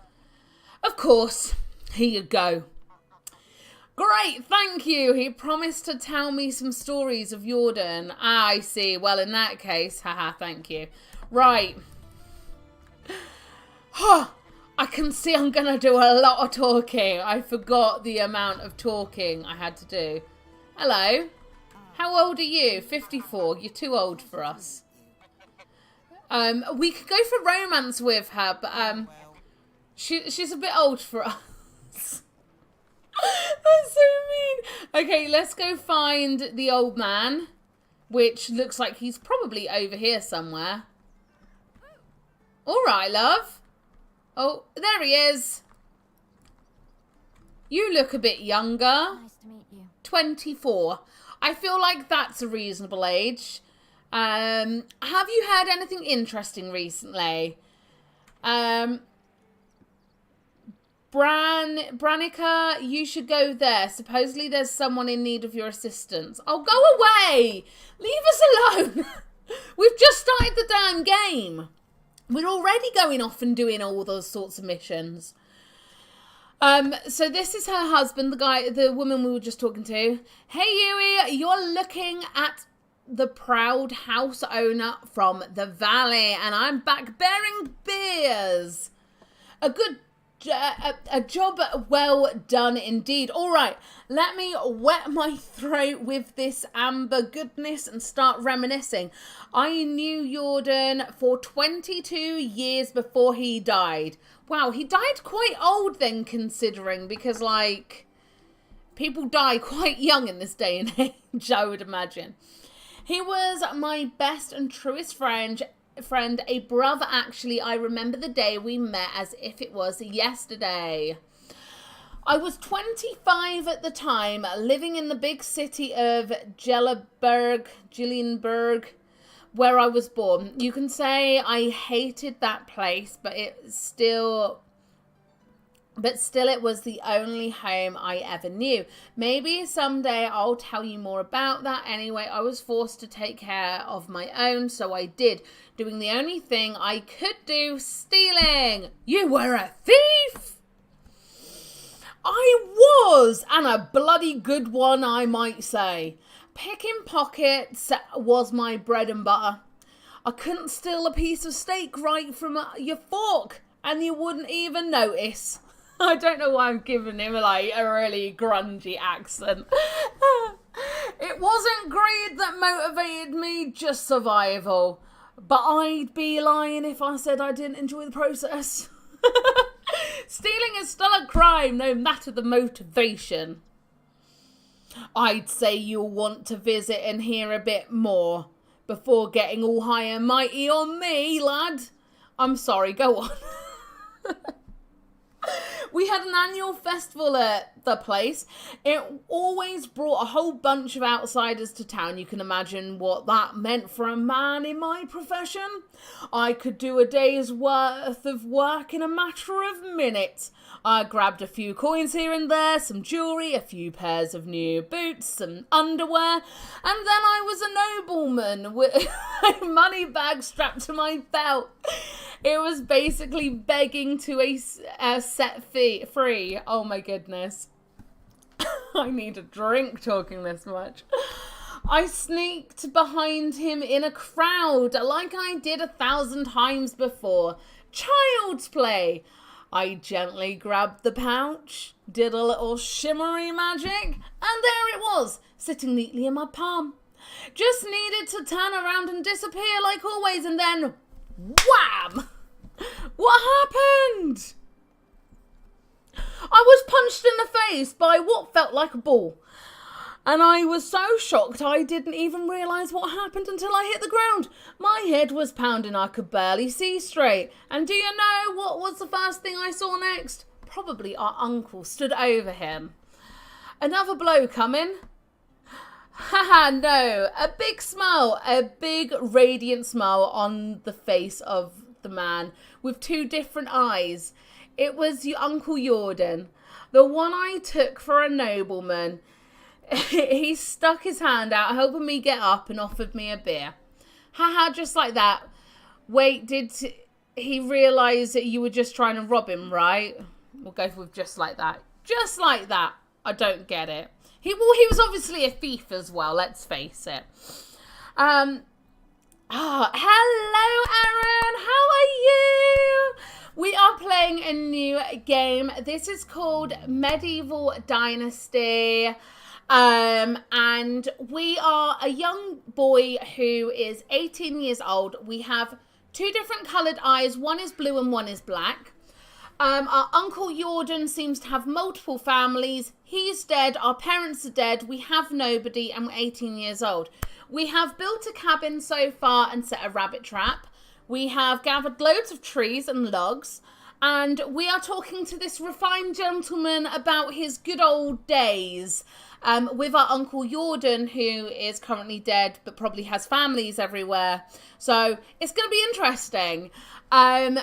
Of course. Here you go. Great, thank you. He promised to tell me some stories of Jordan. Ah, I see. Well, in that case, haha, thank you. Right. I can see I'm going to do a lot of talking. I forgot the amount of talking I had to do. Hello. How old are you? 54. You're too old for us. We could go for romance with her, but she's a bit old for us. That's so mean. Okay, let's go find the old man. which looks like he's probably over here somewhere. All right, love. Oh, there he is. You look a bit younger. Nice to meet you. 24. I feel like that's a reasonable age. Have you heard anything interesting recently? Branica, you should go there. Supposedly there's someone in need of your assistance. Oh, go away! Leave us alone! We've just started the damn game. We're already going off and doing all those sorts of missions. So this is her husband, the woman we were just talking to. Hey, Yui, you're looking at the proud house owner from the valley, and I'm back bearing beers. A job well done indeed. All right, let me wet my throat with this amber goodness and start reminiscing. I knew Jordan for 22 years before he died. Wow, he died quite old then, considering, because, like, people die quite young in this day and age, I would imagine. He was my best and truest friend, a brother actually. I remember the day we met as if it was yesterday. I was 25 at the time, living in the big city of Gillenburg, where I was born. You can say I hated that place, but still it was the only home I ever knew. Maybe someday I'll tell you more about that. Anyway, I was forced to take care of my own, so I did, doing the only thing I could do, stealing. You were a thief? I was, and a bloody good one, I might say. Picking pockets was my bread and butter. I couldn't steal a piece of steak right from your fork, and you wouldn't even notice. I don't know why I'm giving him like a really grungy accent. It wasn't greed that motivated me, just survival. But I'd be lying if I said I didn't enjoy the process. Stealing is still a crime, no matter the motivation. I'd say you'll want to visit and hear a bit more before getting all high and mighty on me, lad. I'm sorry, go on. We had an annual festival at the place. It always brought a whole bunch of outsiders to town. You can imagine what that meant for a man in my profession. I could do a day's worth of work in a matter of minutes. I grabbed a few coins here and there, some jewellery, a few pairs of new boots, some underwear, and then I was a nobleman with a money bag strapped to my belt. It was basically begging to set free. Oh my goodness. I need a drink talking this much. I sneaked behind him in a crowd like I did 1,000 times before. Child's play. I gently grabbed the pouch, did a little shimmery magic, and there it was, sitting neatly in my palm. Just needed to turn around and disappear like always, and then wham! What happened? I was punched in the face by what felt like a ball. And I was so shocked I didn't even realise what happened until I hit the ground. My head was pounding, I could barely see straight. And do you know what was the first thing I saw next? Probably our uncle stood over him. Another blow coming. Haha, no. A big smile, a big radiant smile on the face of the man with two different eyes. It was your Uncle Jordan, the one I took for a nobleman. He stuck his hand out, helping me get up, and offered me a beer. Haha, just like that. Wait, did he realise that you were just trying to rob him, right? We'll go with just like that. Just like that. I don't get it. He was obviously a thief as well, let's face it. Hello, Aaron. How are you? We are playing a new game. This is called Medieval Dynasty. And we are a young boy who is 18 years old. We have two different coloured eyes. One is blue and one is black. Our Uncle Jordan seems to have multiple families. He's dead. Our parents are dead. We have nobody and we're 18 years old. We have built a cabin so far and set a rabbit trap. We have gathered loads of trees and logs. And we are talking to this refined gentleman about his good old days with our Uncle Jordan, who is currently dead, but probably has families everywhere. So it's going to be interesting.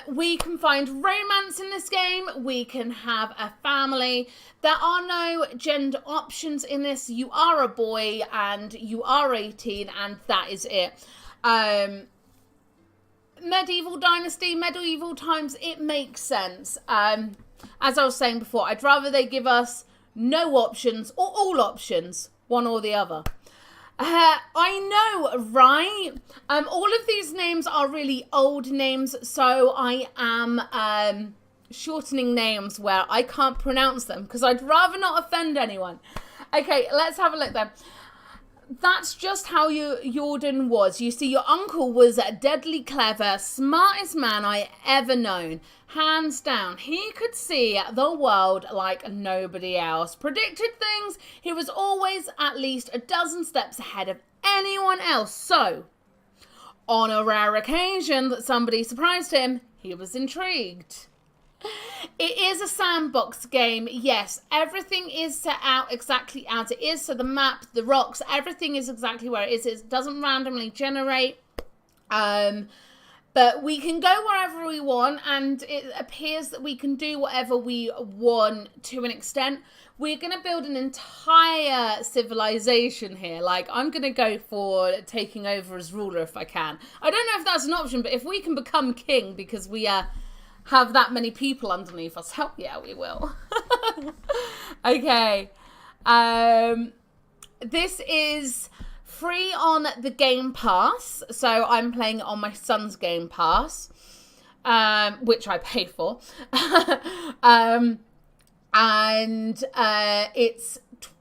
We can find romance in this game. We can have a family. There are no gender options in this. You are a boy and you are 18 and that is it. Medieval Dynasty, medieval times, it makes sense. As I was saying before, I'd rather they give us no options or all options, one or the other. I know, right? All of these names are really old names, so I am shortening names where I can't pronounce them because I'd rather not offend anyone. Okay, let's have a look then. That's just how Jordan was. You see, your uncle was deadly clever, smartest man I ever known. Hands down, he could see the world like nobody else. Predicted things. He was always at least a dozen steps ahead of anyone else. So, on a rare occasion that somebody surprised him, he was intrigued. It is a sandbox game, yes. Everything is set out exactly as it is. So the map, the rocks, everything is exactly where it is. It doesn't randomly generate. But we can go wherever we want, and it appears that we can do whatever we want to an extent. We're going to build an entire civilization here. Like, I'm going to go for taking over as ruler if I can. I don't know if that's an option, but if we can become king because we have that many people underneath us, hell yeah, we will. Okay. This is free on the Game Pass. So I'm playing it on my son's Game Pass, which I pay for. And it's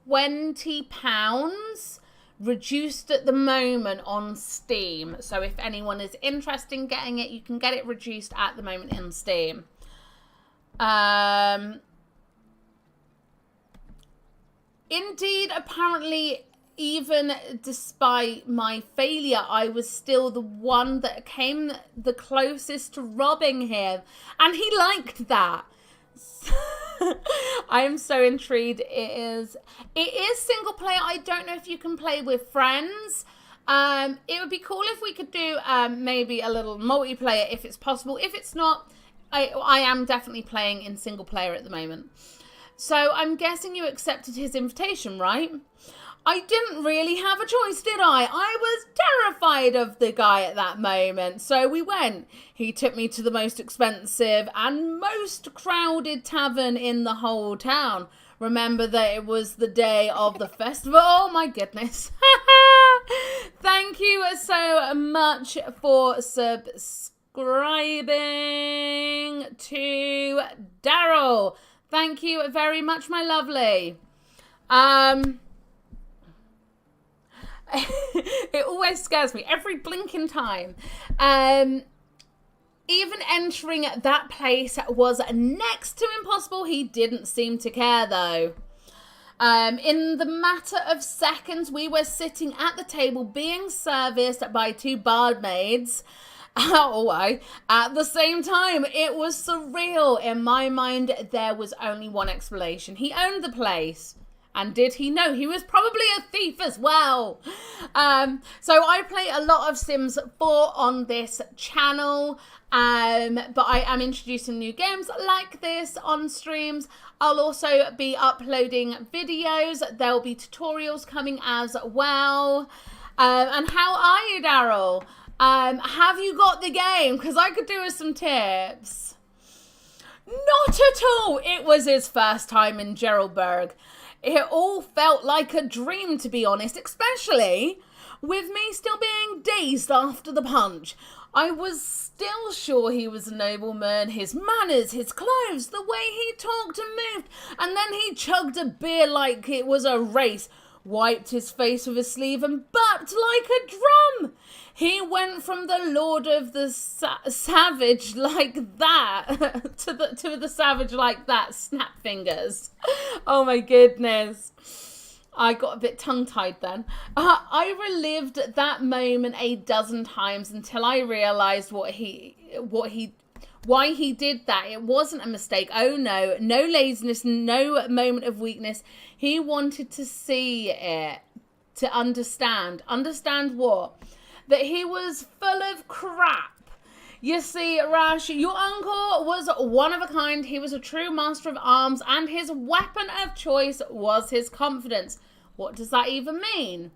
£20 reduced at the moment on Steam. So if anyone is interested in getting it, you can get it reduced at the moment in Steam. Indeed, apparently, even despite my failure, I was still the one that came the closest to robbing him. And he liked that. I am so intrigued. It is single player. I don't know if you can play with friends. It would be cool if we could do maybe a little multiplayer if it's possible. If it's not, I am definitely playing in single player at the moment. So I'm guessing you accepted his invitation, right? I didn't really have a choice, did I? I was terrified of the guy at that moment. So we went. He took me to the most expensive and most crowded tavern in the whole town. Remember that it was the day of the festival. Oh my goodness. Thank you so much for subscribing to Daryl. Thank you very much, my lovely. It always scares me every blinking time. Even entering that place was next to impossible. He didn't seem to care though. In the matter of seconds, we were sitting at the table being serviced by two barmaids. At the same time, it was surreal. In my mind, there was only one explanation. He owned the place. And did he know? He was probably a thief as well. So I play a lot of Sims 4 on this channel. But I am introducing new games like this on streams. I'll also be uploading videos. There'll be tutorials coming as well. And how are you, Daryl? Have you got the game? Because I could do with some tips. Not at all. It was his first time in Geraldburg. It all felt like a dream, to be honest, especially with me still being dazed after the punch. I was still sure he was a nobleman, his manners, his clothes, the way he talked and moved. And then he chugged a beer like it was a race, wiped his face with his sleeve and burped like a drum. He went from the Lord of the Savage like that to the Savage like that. Snap fingers. Oh my goodness. I got a bit tongue-tied then. I relived that moment a dozen times until I realized why he did that. It wasn't a mistake. Oh no, no laziness, no moment of weakness. He wanted to see it, to understand. Understand what? That he was full of crap. You see, Rash, your uncle was one of a kind. He was a true master of arms, and his weapon of choice was his confidence. What does that even mean?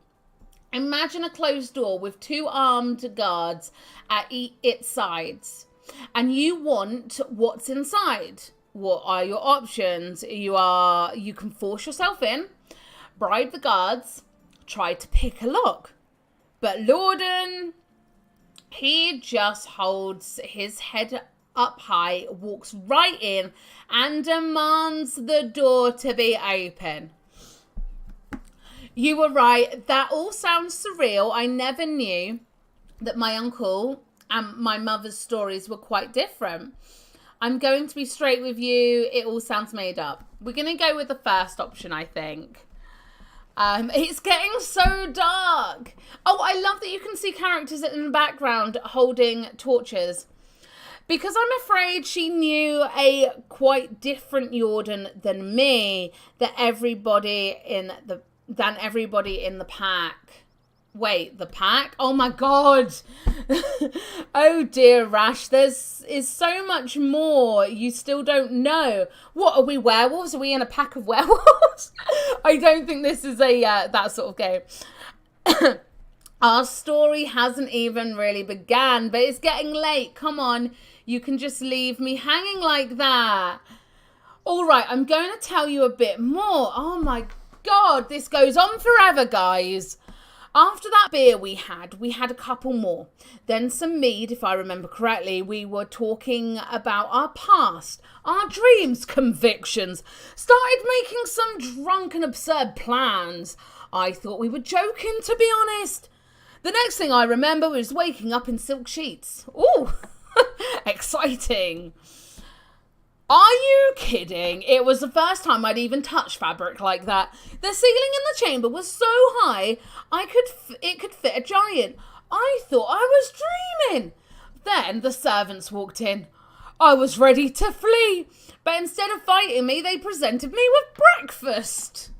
Imagine a closed door with 2 armed guards at its sides, and you want what's inside. What are your options? You can force yourself in, bribe the guards, try to pick a lock. But Lorden, he just holds his head up high, walks right in, and demands the door to be open. You were right. That all sounds surreal. I never knew that my uncle and my mother's stories were quite different. I'm going to be straight with you. It all sounds made up. We're going to go with the first option, I think. It's getting so dark. Oh, I love that you can see characters in the background holding torches. Because I'm afraid she knew a quite different Jordan than me, than everybody in the pack. Wait, the pack? Oh my god. Oh dear, Rash. Is so much more you still don't know. What, are we werewolves? Are we in a pack of werewolves? I don't think this is a that sort of game. Our story hasn't even really began, but it's getting late. Come on. You can just leave me hanging like that. All right, I'm going to tell you a bit more. Oh my god, this goes on forever, guys. After that beer we had a couple more. Then some mead, if I remember correctly. We were talking about our past, our dreams, convictions. Started making some drunk and absurd plans. I thought we were joking, to be honest. The next thing I remember was waking up in silk sheets. Ooh, exciting. Are you kidding? It was the first time I'd even touched fabric like that. The ceiling in the chamber was so high, it could fit a giant. I thought I was dreaming. Then the servants walked in. I was ready to flee, but instead of fighting me, they presented me with breakfast.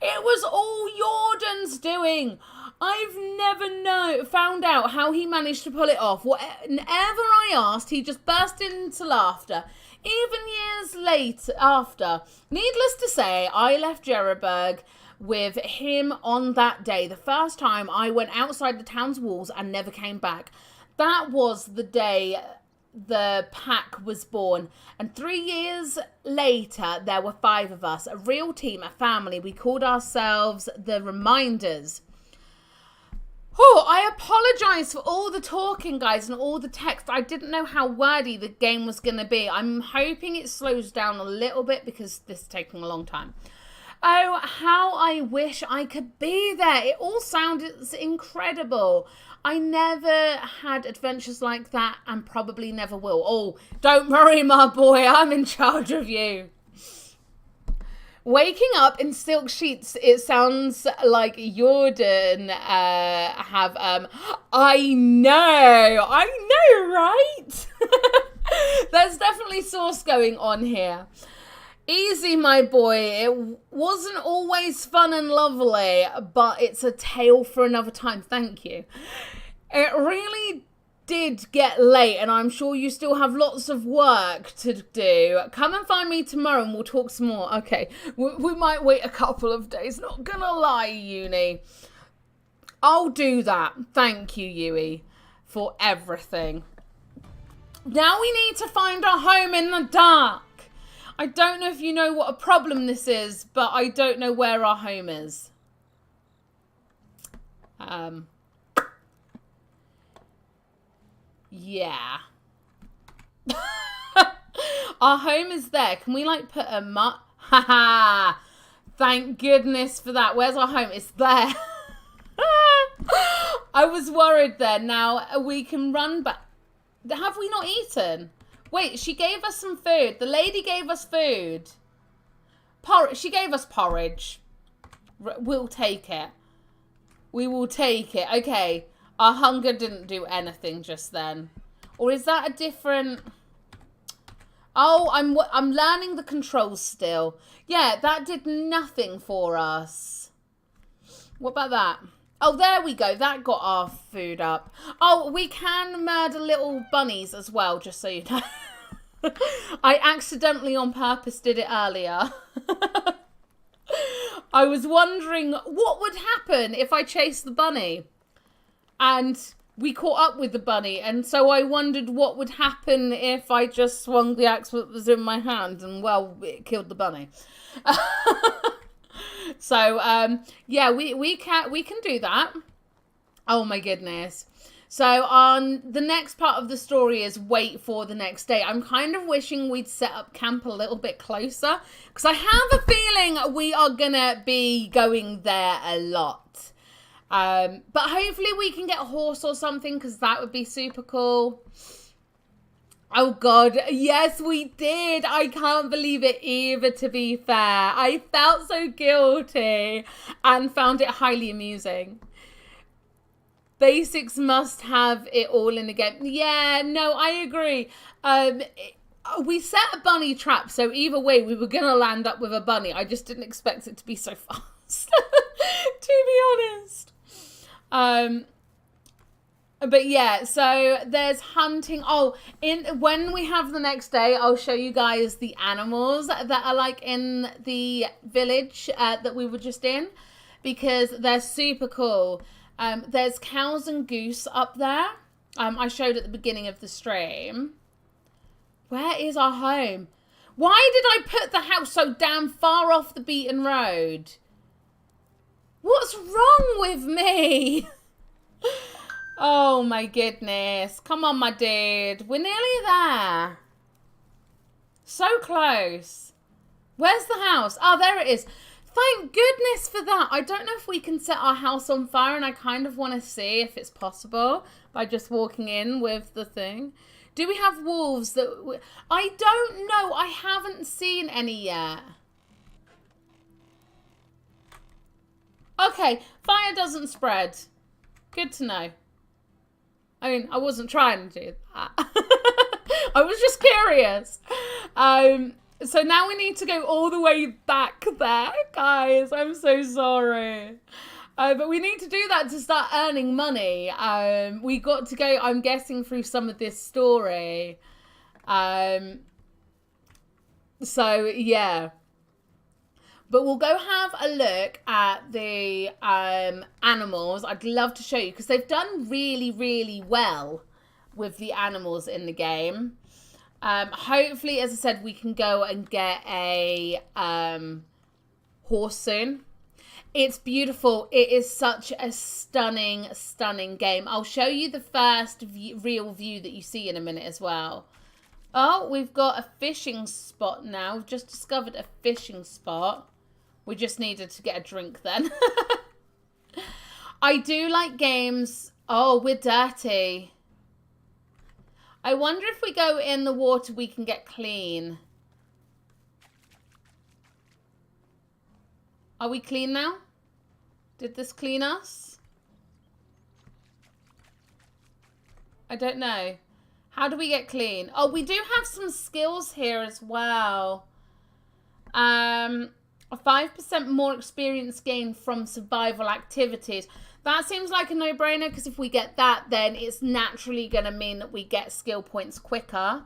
It was all Jordan's doing. I've never found out how he managed to pull it off. Whenever I asked, he just burst into laughter. Even years later, after. Needless to say, I left Jererberg with him on that day. The first time I went outside the town's walls and never came back. That was the day the pack was born. And 3 years later, there were 5 of us. A real team, a family. We called ourselves the Reminders. Oh, I apologise for all the talking, guys, and all the text. I didn't know how wordy the game was going to be. I'm hoping it slows down a little bit because this is taking a long time. Oh, how I wish I could be there. It all sounded incredible. I never had adventures like that and probably never will. Oh, don't worry, my boy. I'm in charge of you. Waking up in silk sheets, it sounds like Jordan have, I know, right? There's definitely sauce going on here. Easy, my boy. It wasn't always fun and lovely, but it's a tale for another time. Thank you. It really did get late, and I'm sure you still have lots of work to do. Come and find me tomorrow and we'll talk some more. Okay, we might wait a couple of days. Not gonna lie, Uni. I'll do that. Thank you, Yui, for everything. Now we need to find our home in the dark. I don't know if you know what a problem this is, but I don't know where our home is. Yeah. Our home is there. Can we like put a Haha. Thank goodness for that. Where's our home? It's there. I was worried there. Now we can run back. Have we not eaten? Wait, she gave us some food. The lady gave us food. Porridge. She gave us porridge. We'll take it. We will take it. Okay. Our hunger didn't do anything just then. Or is that a different... Oh, I'm learning the controls still. Yeah, that did nothing for us. What about that? Oh, there we go. That got our food up. Oh, we can murder little bunnies as well, just so you know. I accidentally on purpose did it earlier. I was wondering what would happen if I chased the bunny. And we caught up with the bunny. And so I wondered what would happen if I just swung the axe that was in my hand. And, well, it killed the bunny. So, yeah, we can do that. Oh, my goodness. So on the next part of the story is wait for the next day. I'm kind of wishing we'd set up camp a little bit closer because I have a feeling we are going to be going there a lot. But hopefully we can get a horse or something because that would be super cool. Oh, God. Yes, we did. I can't believe it either, to be fair. I felt so guilty and found it highly amusing. Basics must have it all in a game. Yeah, no, I agree. We set a bunny trap, so either way, we were going to land up with a bunny. I just didn't expect it to be so fast, to be honest. But yeah, so there's hunting. Oh, when we have the next day, I'll show you guys the animals that are like in the village that we were just in, because they're super cool. There's cows and goose up there. I showed at the beginning of the stream. Where is our home? Why did I put the house so damn far off the beaten road? What's wrong with me? Oh my goodness. Come on, my dude. We're nearly there. So close. Where's the house? Oh, there it is. Thank goodness for that. I don't know if we can set our house on fire, and I kind of want to see if it's possible by just walking in with the thing. Do we have wolves that... I don't know. I haven't seen any yet. Okay, fire doesn't spread. Good to know. I mean, I wasn't trying to do that. I was just curious. So now we need to go all the way back there, guys. I'm so sorry. But we need to do that to start earning money. We got to go, I'm guessing, through some of this story. So, yeah. But we'll go have a look at the animals. I'd love to show you because they've done really, really well with the animals in the game. Hopefully, as I said, we can go and get a horse soon. It's beautiful. It is such a stunning, stunning game. I'll show you the first real view that you see in a minute as well. Oh, we've got a fishing spot now. We've just discovered a fishing spot. We just needed to get a drink then. I do like games. Oh, we're dirty. I wonder if we go in the water, we can get clean. Are we clean now? Did this clean us? I don't know. How do we get clean? Oh, we do have some skills here as well. A 5% more experience gained from survival activities. That seems like a no-brainer because if we get that, then it's naturally going to mean that we get skill points quicker.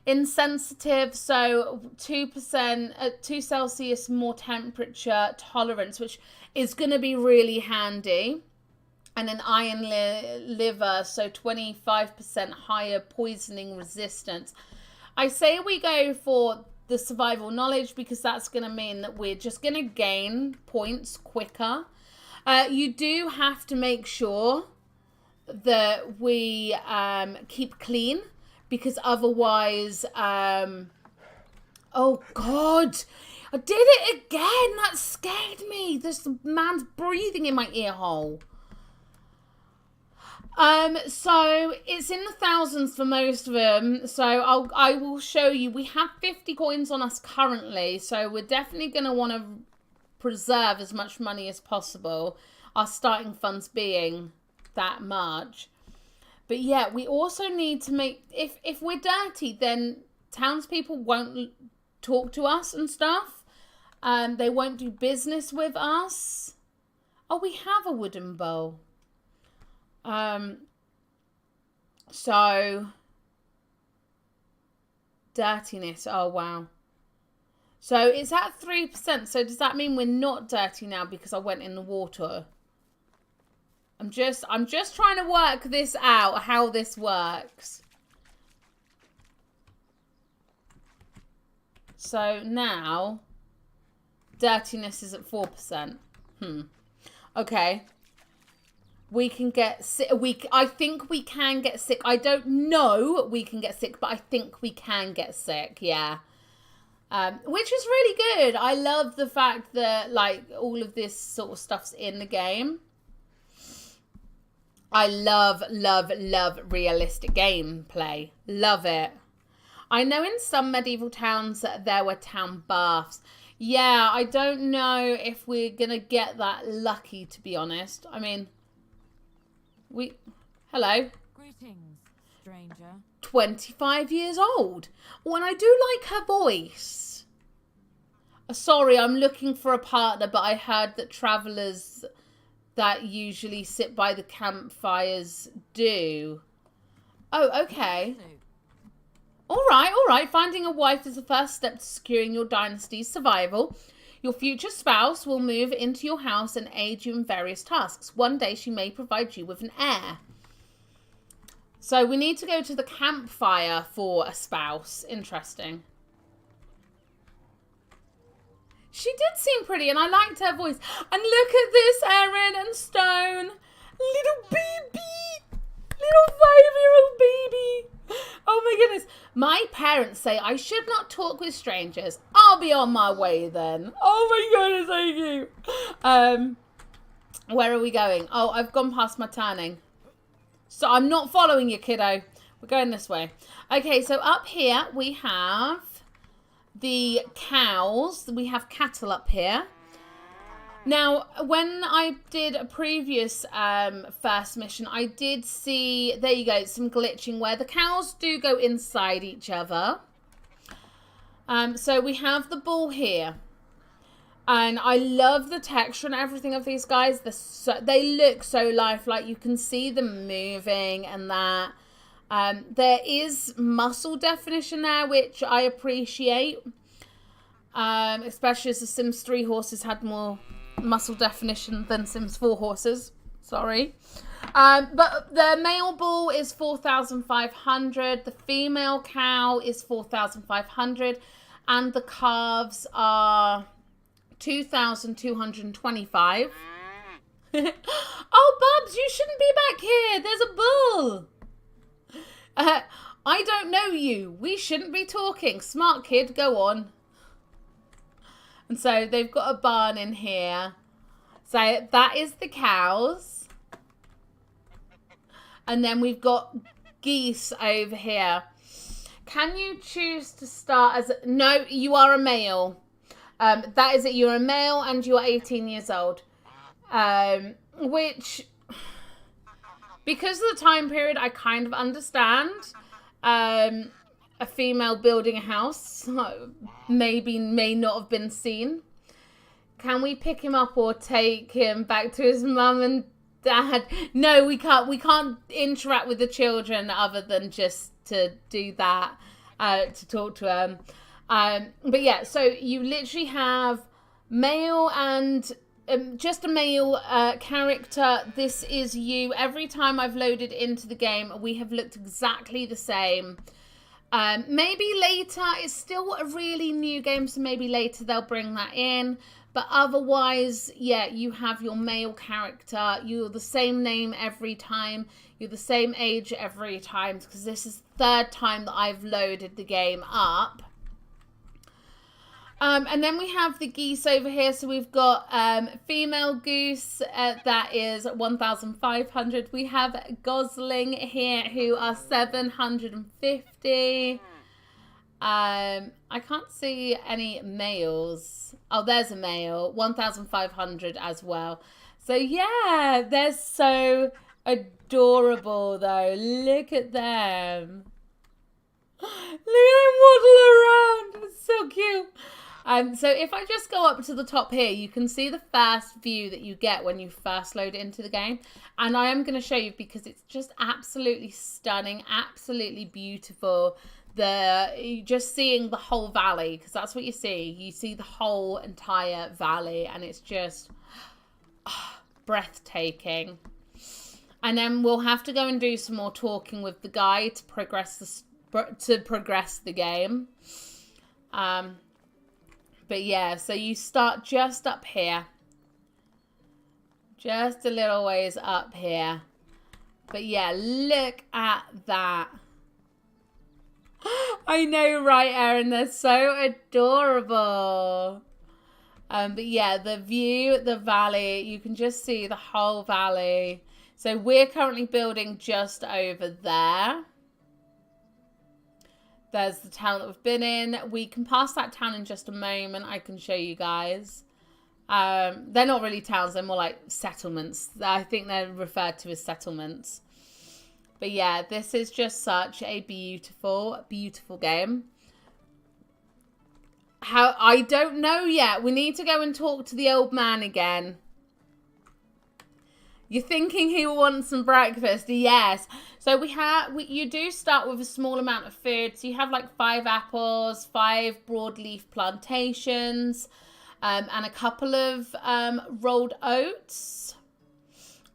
Insensitive, so 2%, 2 Celsius more temperature tolerance, which is going to be really handy. And an iron liver, so 25% higher poisoning resistance. I say we go for the survival knowledge because that's going to mean that we're just going to gain points quicker. You do have to make sure that we keep clean because otherwise, oh God, I did it again. That scared me. This man's breathing in my ear hole. So it's in the thousands for most of them. So I will show you. We have 50 coins on us currently, so we're definitely going to want to preserve as much money as possible. Our starting funds being that much. But yeah, we also need to make, if we're dirty, then townspeople won't talk to us and stuff. They won't do business with us. Oh, we have a wooden bowl. So dirtiness. Oh, wow. So it's at 3%. So does that mean we're not dirty now because I went in the water? I'm just trying to work this out, how this works. So now dirtiness is at 4%. Okay. We can get sick. I think we can get sick. I don't know we can get sick, but I think we can get sick. Yeah. Which is really good. I love the fact that like all of this sort of stuff's in the game. I love realistic gameplay. Love it. I know in some medieval towns there were town baths. Yeah, I don't know if we're going to get that lucky, to be honest. I mean, hello. Greetings, stranger. 25 years old. Oh, and I do like her voice. Sorry, I'm looking for a partner, but I heard that travellers that usually sit by the campfires do. Oh, okay. All right. Finding a wife is the first step to securing your dynasty's survival. Your future spouse will move into your house and aid you in various tasks. One day she may provide you with an heir. So we need to go to the campfire for a spouse. Interesting. She did seem pretty and I liked her voice. And look at this, Erin and Stone. Little baby. Little 5-year-old baby. Oh my goodness. My parents say I should not talk with strangers. I'll be on my way then. Oh my goodness, thank you. Where are we going? Oh, I've gone past my turning. So I'm not following you, kiddo. We're going this way. Okay, so up here we have the cows. We have cattle up here. Now, when I did a previous first mission, I did see, there you go, some glitching where the cows do go inside each other. So we have the bull here. And I love the texture and everything of these guys. They look so lifelike. You can see them moving and that. There is muscle definition there, which I appreciate. Especially as the Sims 3 horses had more muscle definition than Sims 4 horses. Sorry. But the male bull is 4,500. The female cow is 4,500. And the calves are 2,225. Oh, Bubs, you shouldn't be back here. There's a bull. I don't know you. We shouldn't be talking. Smart kid, go on. And so they've got a barn in here. So that is the cows. And then we've got geese over here. Can you choose to start as... No, you are a male. That is it. You're a male and you're 18 years old. Which... Because of the time period, I kind of understand. A female building a house may not have been seen. Can we pick him up or take him back to his mum and dad? No, we can't. We can't interact with the children other than just to do that, to talk to them. But yeah, so you literally have male and just a male character. This is you. Every time I've loaded into the game, we have looked exactly the same. Maybe later, it's still a really new game, so maybe later they'll bring that in. But otherwise, yeah, you have your male character. You're the same name every time. You're the same age every time, because this is the third time that I've loaded the game up. And then we have the geese over here. So we've got female goose, that is 1,500. We have gosling here who are 750. I can't see any males. Oh, there's a male, 1,500 as well. So yeah, they're so adorable though. Look at them. Look at them waddle around. It's so cute. So if I just go up to the top here, you can see the first view that you get when you first load it into the game. And I am going to show you because it's just absolutely stunning, absolutely beautiful. Just seeing the whole valley, because that's what you see. You see the whole entire valley and it's just breathtaking. And then we'll have to go and do some more talking with the guy to progress the game. But yeah, so you start just up here. Just a little ways up here. But yeah, look at that. I know, right, Erin? They're so adorable. But yeah, the view, the valley, you can just see the whole valley. So we're currently building just over there. There's the town that we've been in. We can pass that town in just a moment. I can show you guys. They're not really towns. They're more like settlements. I think they're referred to as settlements. But yeah, this is just such a beautiful, beautiful game. I don't know yet. We need to go and talk to the old man again. You're thinking he will want some breakfast? Yes. So you do start with a small amount of food. So you have like 5 apples, 5 broadleaf plantations, and a couple of rolled oats.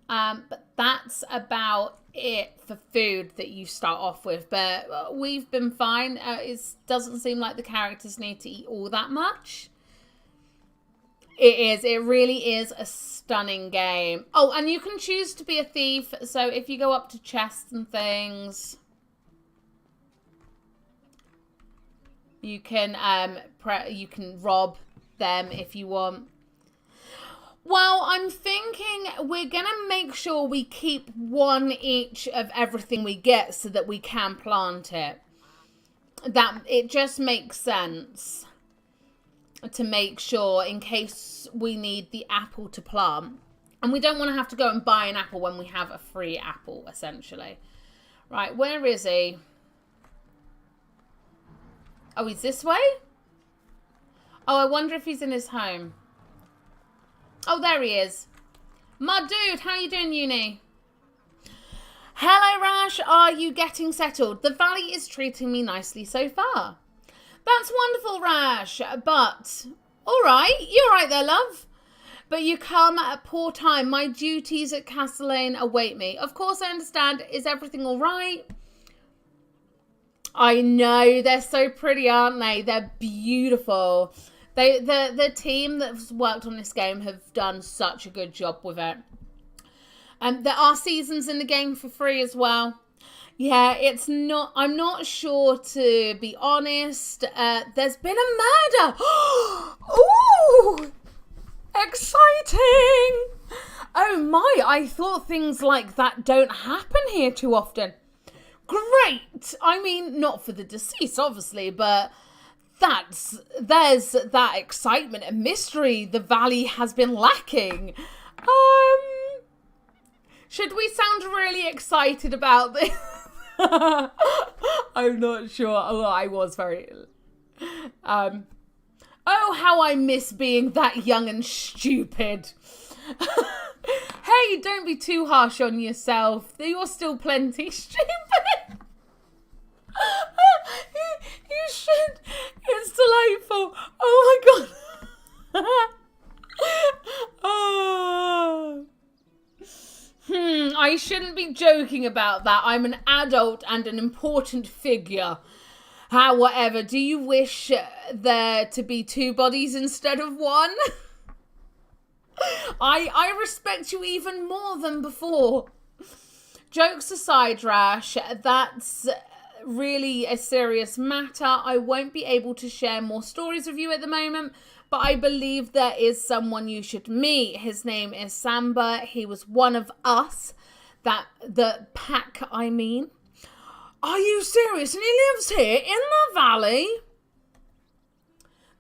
But that's about it for food that you start off with. But we've been fine. It doesn't seem like the characters need to eat all that much. It really is a stunning game. Oh, and you can choose to be a thief. So if you go up to chests and things, you can rob them if you want. Well, I'm thinking we're going to make sure we keep 1 each of everything we get so that we can plant it. That it just makes sense to make sure in case we need the apple to plant. And we don't want to have to go and buy an apple when we have a free apple, essentially. Right, where is he? Oh, he's this way? Oh, I wonder if he's in his home. Oh, there he is. My dude, how you doing, Uni? Hello, Rash. Are you getting settled? The valley is treating me nicely so far. That's wonderful, Rash. But, all right. You're right there, love. But you come at a poor time. My duties at Castellane await me. Of course, I understand. Is everything all right? I know. They're so pretty, aren't they? They're beautiful. The team that's worked on this game have done such a good job with it. There are seasons in the game for free as well. Yeah, it's not. I'm not sure, to be honest. There's been a murder. Ooh, exciting! Oh my! I thought things like that don't happen here too often. Great. I mean, not for the deceased, obviously, but there's that excitement and mystery the valley has been lacking. Should we sound really excited about this? I'm not sure. Oh, I was very... oh, how I miss being that young and stupid. Hey, don't be too harsh on yourself. You're still plenty stupid. You should. It's delightful. Oh my god. Oh. I shouldn't be joking about that. I'm an adult and an important figure. However, do you wish there to be 2 bodies instead of 1? I respect you even more than before. Jokes aside, Rash, really a serious matter. I won't be able to share more stories with you at the moment, but I believe there is someone you should meet. His name is Samba. He was one of us, the pack, I mean. Are you serious? And he lives here in the valley?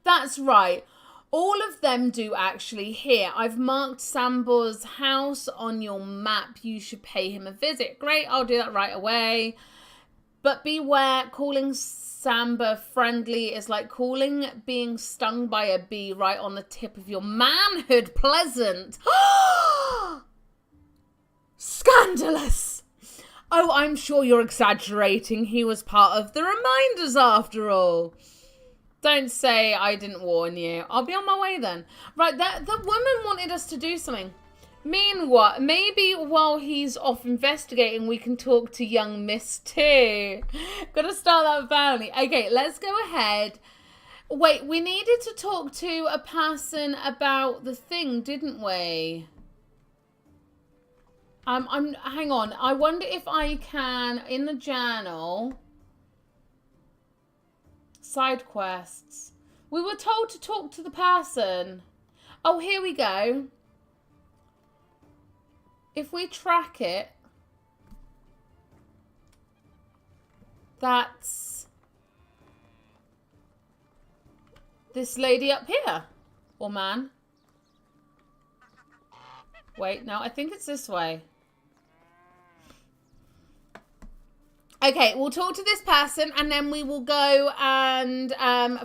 That's right. All of them do actually here. I've marked Samba's house on your map. You should pay him a visit. Great, I'll do that right away. But beware, calling Samba friendly is like being stung by a bee right on the tip of your manhood. Pleasant. Scandalous. Oh, I'm sure you're exaggerating. He was part of the reminders after all. Don't say I didn't warn you. I'll be on my way then. Right, the woman wanted us to do something. Mean what? Maybe while he's off investigating, we can talk to young Miss too. Gotta start that family. Okay, let's go ahead. Wait, we needed to talk to a person about the thing, didn't we? Hang on. I wonder if I can, in the journal, side quests. We were told to talk to the person. Oh, here we go. If we track it, that's this lady up here. Or man. Wait, no, I think it's this way. Okay, we'll talk to this person and then we will go and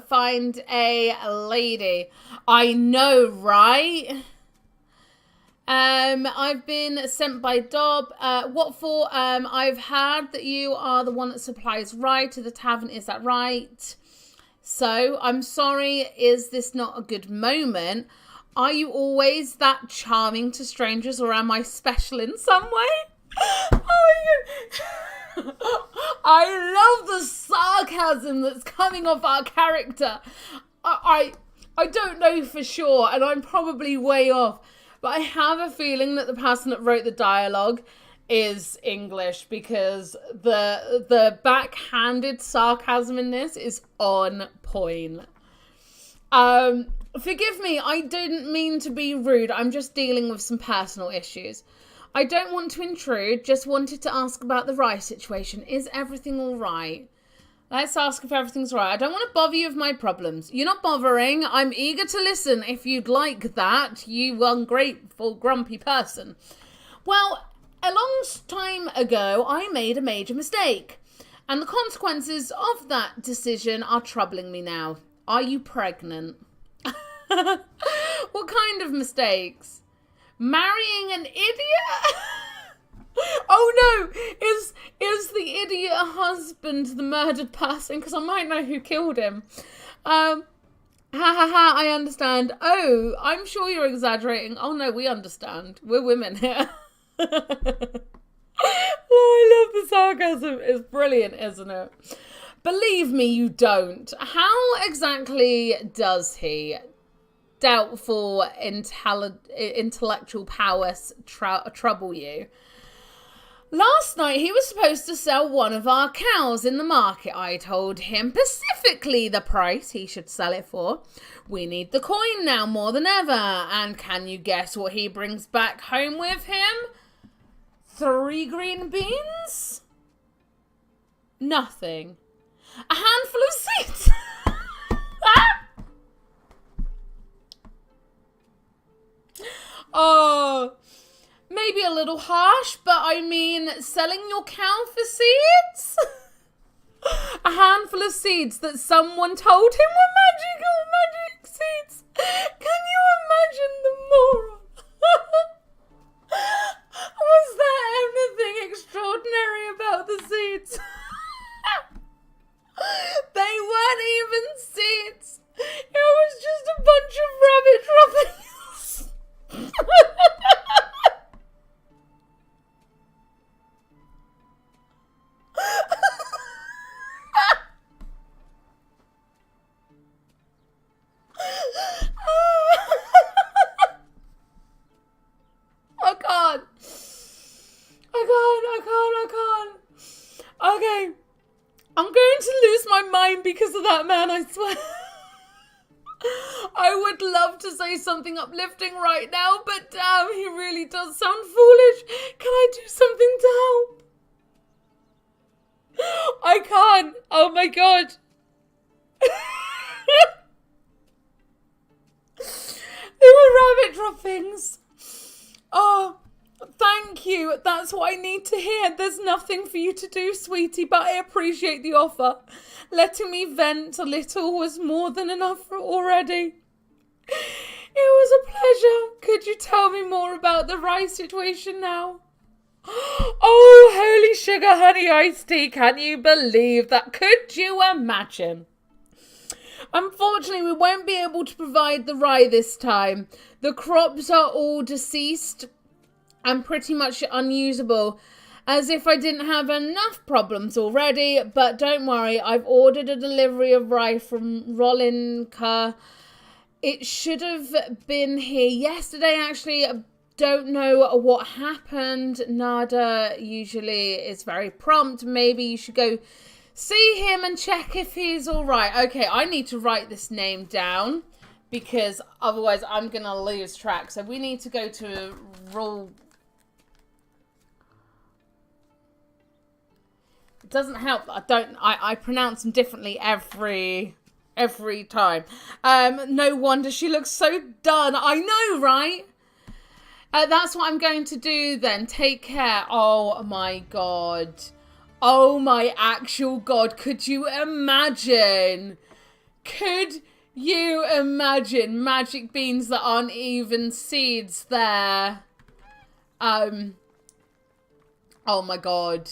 find a lady. I know, right? I've been sent by Dob. What for? I've heard that you are the one that supplies rye to the tavern. Is that right? So, I'm sorry. Is this not a good moment? Are you always that charming to strangers, or am I special in some way? Oh my God. I love the sarcasm that's coming off our character. I don't know for sure, and I'm probably way off, but I have a feeling that the person that wrote the dialogue is English, because the backhanded sarcasm in this is on point. Forgive me, I didn't mean to be rude. I'm just dealing with some personal issues. I don't want to intrude, just wanted to ask about the rye situation. Is everything all right? Let's ask if everything's right. I don't want to bother you with my problems. You're not bothering. I'm eager to listen if you'd like that, you ungrateful, grumpy person. Well, a long time ago, I made a major mistake, and the consequences of that decision are troubling me now. Are you pregnant? What kind of mistakes? Marrying an idiot? Oh no! Is the idiot husband the murdered person? Because I might know who killed him. Ha ha ha, I understand. Oh, I'm sure you're exaggerating. Oh no, we understand. We're women here. Oh, I love the sarcasm. It's brilliant, isn't it? Believe me, you don't. How exactly does he? Doubtful intellectual prowess trouble you? Last night he was supposed to sell one of our cows in the market. I told him specifically the price he should sell it for. We need the coin now more than ever. And can you guess what he brings back home with him? 3 green beans? Nothing. A handful of seeds. Oh, maybe a little harsh, but I mean, selling your cow for seeds? A handful of seeds that someone told him were magic seeds. Can you imagine the moron? Was there anything extraordinary about the seeds? They weren't even seeds. It was just a bunch of rabbit droppings. my mind because of that man, I swear. I would love to say something uplifting right now, but damn, he really does sound foolish. Can I do something to help? I can't. Oh my god. They were rabbit droppings. Oh, thank you. That's what I need to hear. There's nothing for you to do, sweetie, but I appreciate the offer. Letting me vent a little was more than enough already. It was a pleasure. Could you tell me more about the rice situation now? Oh, holy sugar honey iced tea. Can you believe that? Could you imagine? Unfortunately, we won't be able to provide the rye this time. The crops are all deceased and pretty much unusable, as if I didn't have enough problems already. But don't worry, I've ordered a delivery of rye from Rolinka. It should have been here yesterday, actually. I don't know what happened. Nada usually is very prompt. Maybe you should go see him and check if he's all right. Okay, I need to write this name down because otherwise I'm going to lose track. So we need to go to Roll. It doesn't help that I pronounce them differently every time. No wonder she looks so done. I know, right? That's what I'm going to do then. Take care. Oh my god. Oh my actual god. Could you imagine? Could you imagine magic beans that aren't even seeds there? Oh my god.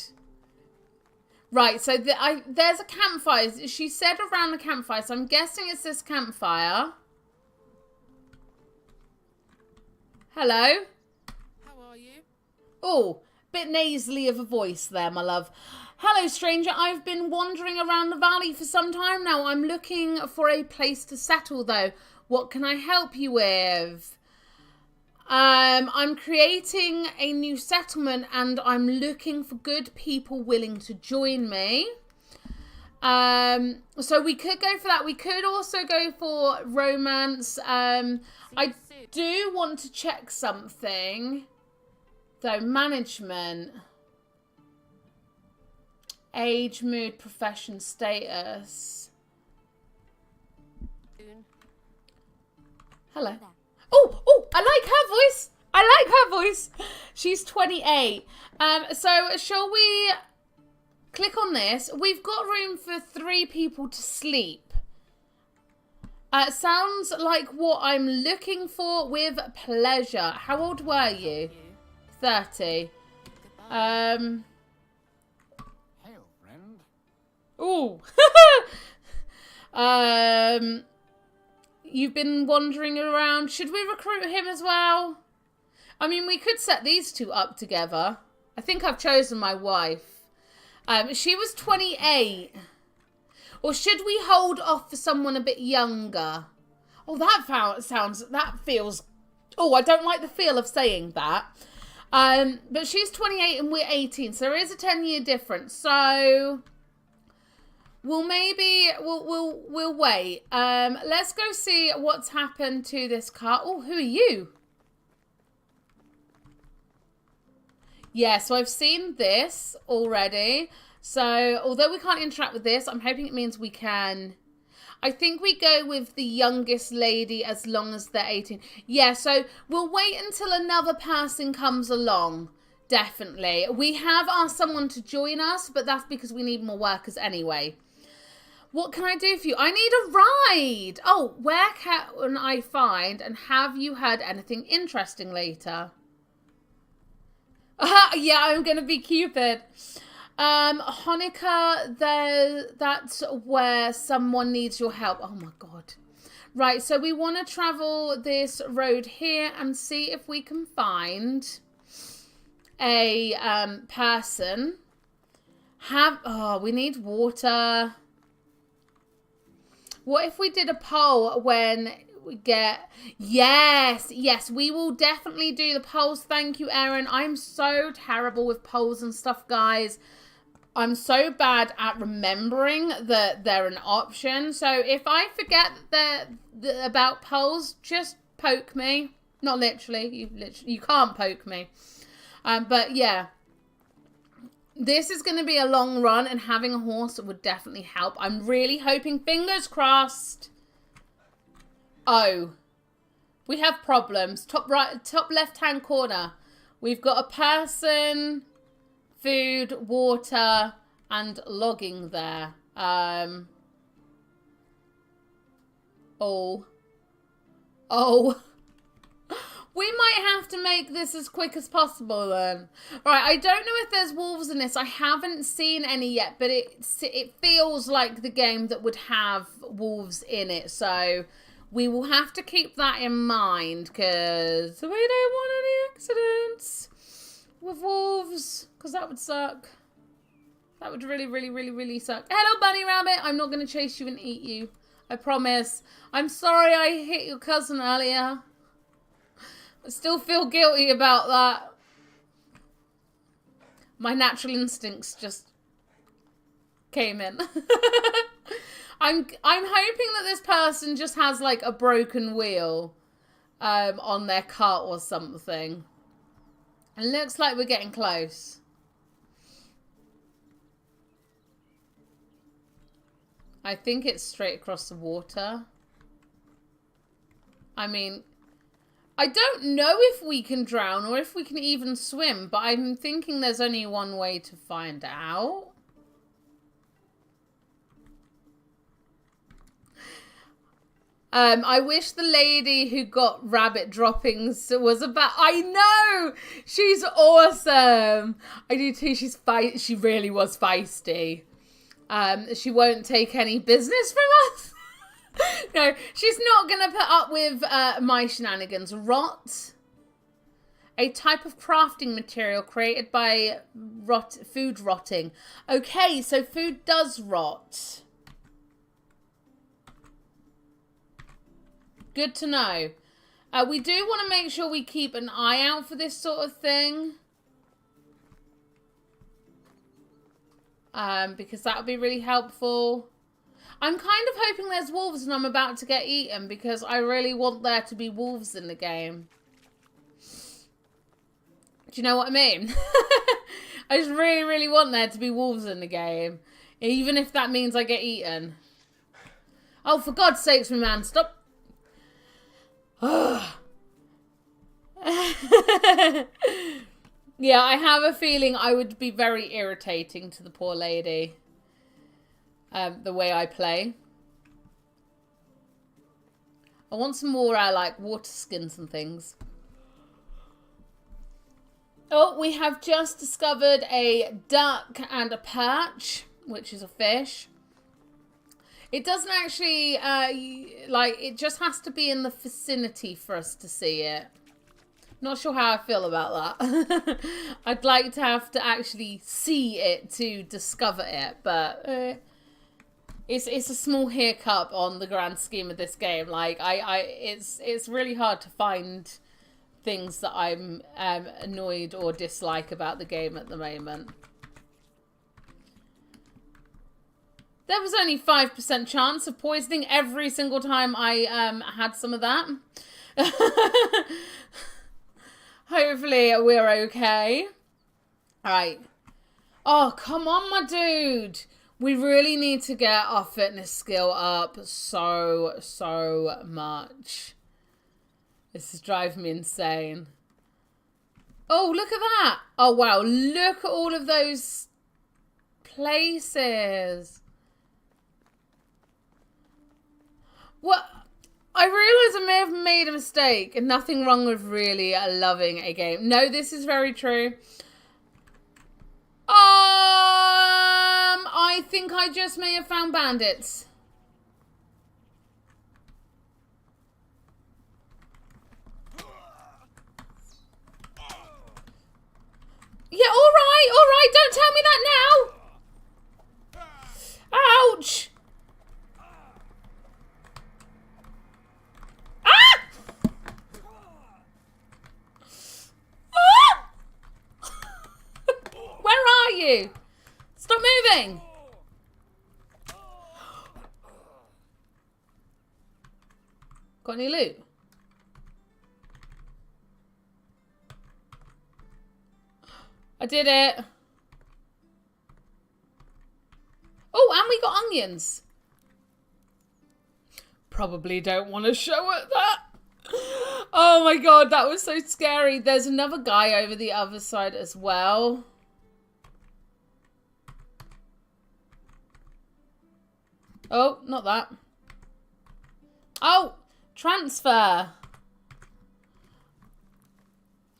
Right, so there's a campfire. She said around the campfire, so I'm guessing it's this campfire. Hello? How are you? Oh, bit nasally of a voice there, my love. Hello, stranger. I've been wandering around the valley for some time now. I'm looking for a place to settle, though. What can I help you with? I'm creating a new settlement and I'm looking for good people willing to join me. So we could go for that. We could also go for romance. I do want to check something. Though, management. Age, mood, profession, status. Hello. Oh, I like her voice. I like her voice. She's 28. So shall we click on this? We've got room for 3 people to sleep. Sounds like what I'm looking for with pleasure. How old were you? 30. Hail, friend. Ooh. You've been wandering around. Should we recruit him as well? I mean, we could set these 2 up together. I think I've chosen my wife. She was 28. Or should we hold off for someone a bit younger? Oh, that feels... Oh, I don't like the feel of saying that. But she's 28 and we're 18. So there is a 10-year difference. So... We'll wait. Let's go see what's happened to this car. Oh, who are you? Yeah, so I've seen this already. So, although we can't interact with this, I'm hoping it means we can. I think we go with the youngest lady as long as they're 18. Yeah, so we'll wait until another person comes along. Definitely. We have asked someone to join us, but that's because we need more workers anyway. What can I do for you? I need a ride. Oh, where can I find and have you heard anything interesting later? Yeah, I'm going to be Cupid. Hanukkah, that's where someone needs your help. Oh my God. Right, so we want to travel this road here and see if we can find a person. We need water. What if we did a poll when we get... Yes, we will definitely do the polls. Thank you, Erin. I'm so terrible with polls and stuff, guys. I'm so bad at remembering that they're an option. So if I forget that they're about polls, just poke me. Not literally. You can't poke me. But yeah. This is going to be a long run, and having a horse would definitely help. I'm really hoping, fingers crossed. Oh. We have problems. Top left-hand corner. We've got a person, food, water, and logging there. Oh. We might have to make this as quick as possible then. Right, I don't know if there's wolves in this. I haven't seen any yet, but it feels like the game that would have wolves in it. So we will have to keep that in mind because we don't want any accidents with wolves, because that would suck. That would really, really, really, really suck. Hello, bunny rabbit. I'm not going to chase you and eat you. I promise. I'm sorry I hit your cousin earlier. I still feel guilty about that. My natural instincts just came in. I'm hoping that this person just has like a broken wheel on their cart or something. It looks like we're getting close. I think it's straight across the water. I mean, I don't know if we can drown or if we can even swim, but I'm thinking there's only one way to find out. I wish the lady who got rabbit droppings was about... I know! She's awesome! I do too. She really was feisty. She won't take any business from us. No, she's not going to put up with my shenanigans. Rot. A type of crafting material created by food rotting. Okay, so food does rot. Good to know. We do want to make sure we keep an eye out for this sort of thing. Because that would be really helpful. I'm kind of hoping there's wolves and I'm about to get eaten because I really want there to be wolves in the game. Do you know what I mean? I just really, really want there to be wolves in the game. Even if that means I get eaten. Oh, for God's sakes, my man, stop. Yeah, I have a feeling I would be very irritating to the poor lady. The way I play. I want some more like water skins and things. Oh, we have just discovered a duck and a perch, which is a fish. It doesn't actually, it just has to be in the vicinity for us to see it. Not sure how I feel about that. I'd like to have to actually see it to discover it, but it's a small hiccup on the grand scheme of this game. Like, it's really hard to find things that I'm annoyed or dislike about the game at the moment. There was only 5% chance of poisoning every single time I had some of that. Hopefully we're okay. Alright. Oh, come on, my dude. We really need to get our fitness skill up so much. This is driving me insane. Oh, look at that. Oh, wow. Look at all of those places. What? I realise I may have made a mistake, and nothing wrong with really loving a game. No, this is very true. I think I just may have found bandits. Yeah, all right, don't tell me that now. Ouch. Where are you? Stop moving! Got any loot? I did it. Oh, and we got onions. Probably don't want to show it that. Oh my god, that was so scary. There's another guy over the other side as well. Oh, not that. Oh, transfer.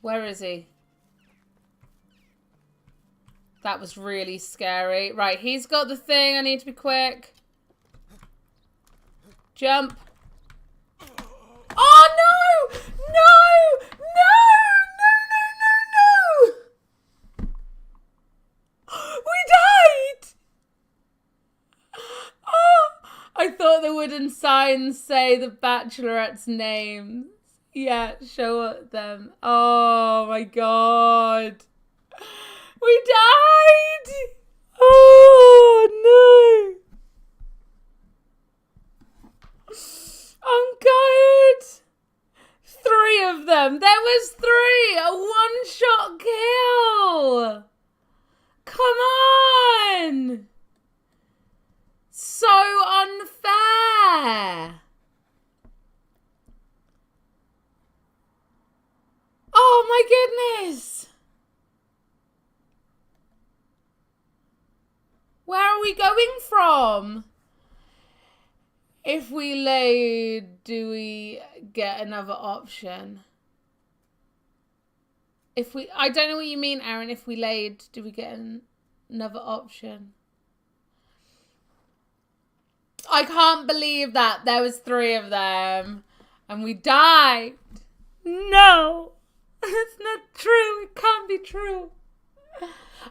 Where is he? That was really scary. Right, he's got the thing. I need to be quick. Jump. Oh, no! No! No! No, no, no, no! We died! Oh! I thought the wooden signs say the bachelorette's names. Yeah, show them. Oh, my God. We died! Oh, no! I'm tired. 3 of them. There was 3. A one-shot kill. Come on. So unfair. Oh my goodness. Where are we going from? If we load, do we get another option? If we, I don't know what you mean, Aaron. If we load, do we get another option? I can't believe that. There was 3 of them. And we died. No. That's not true. It can't be true.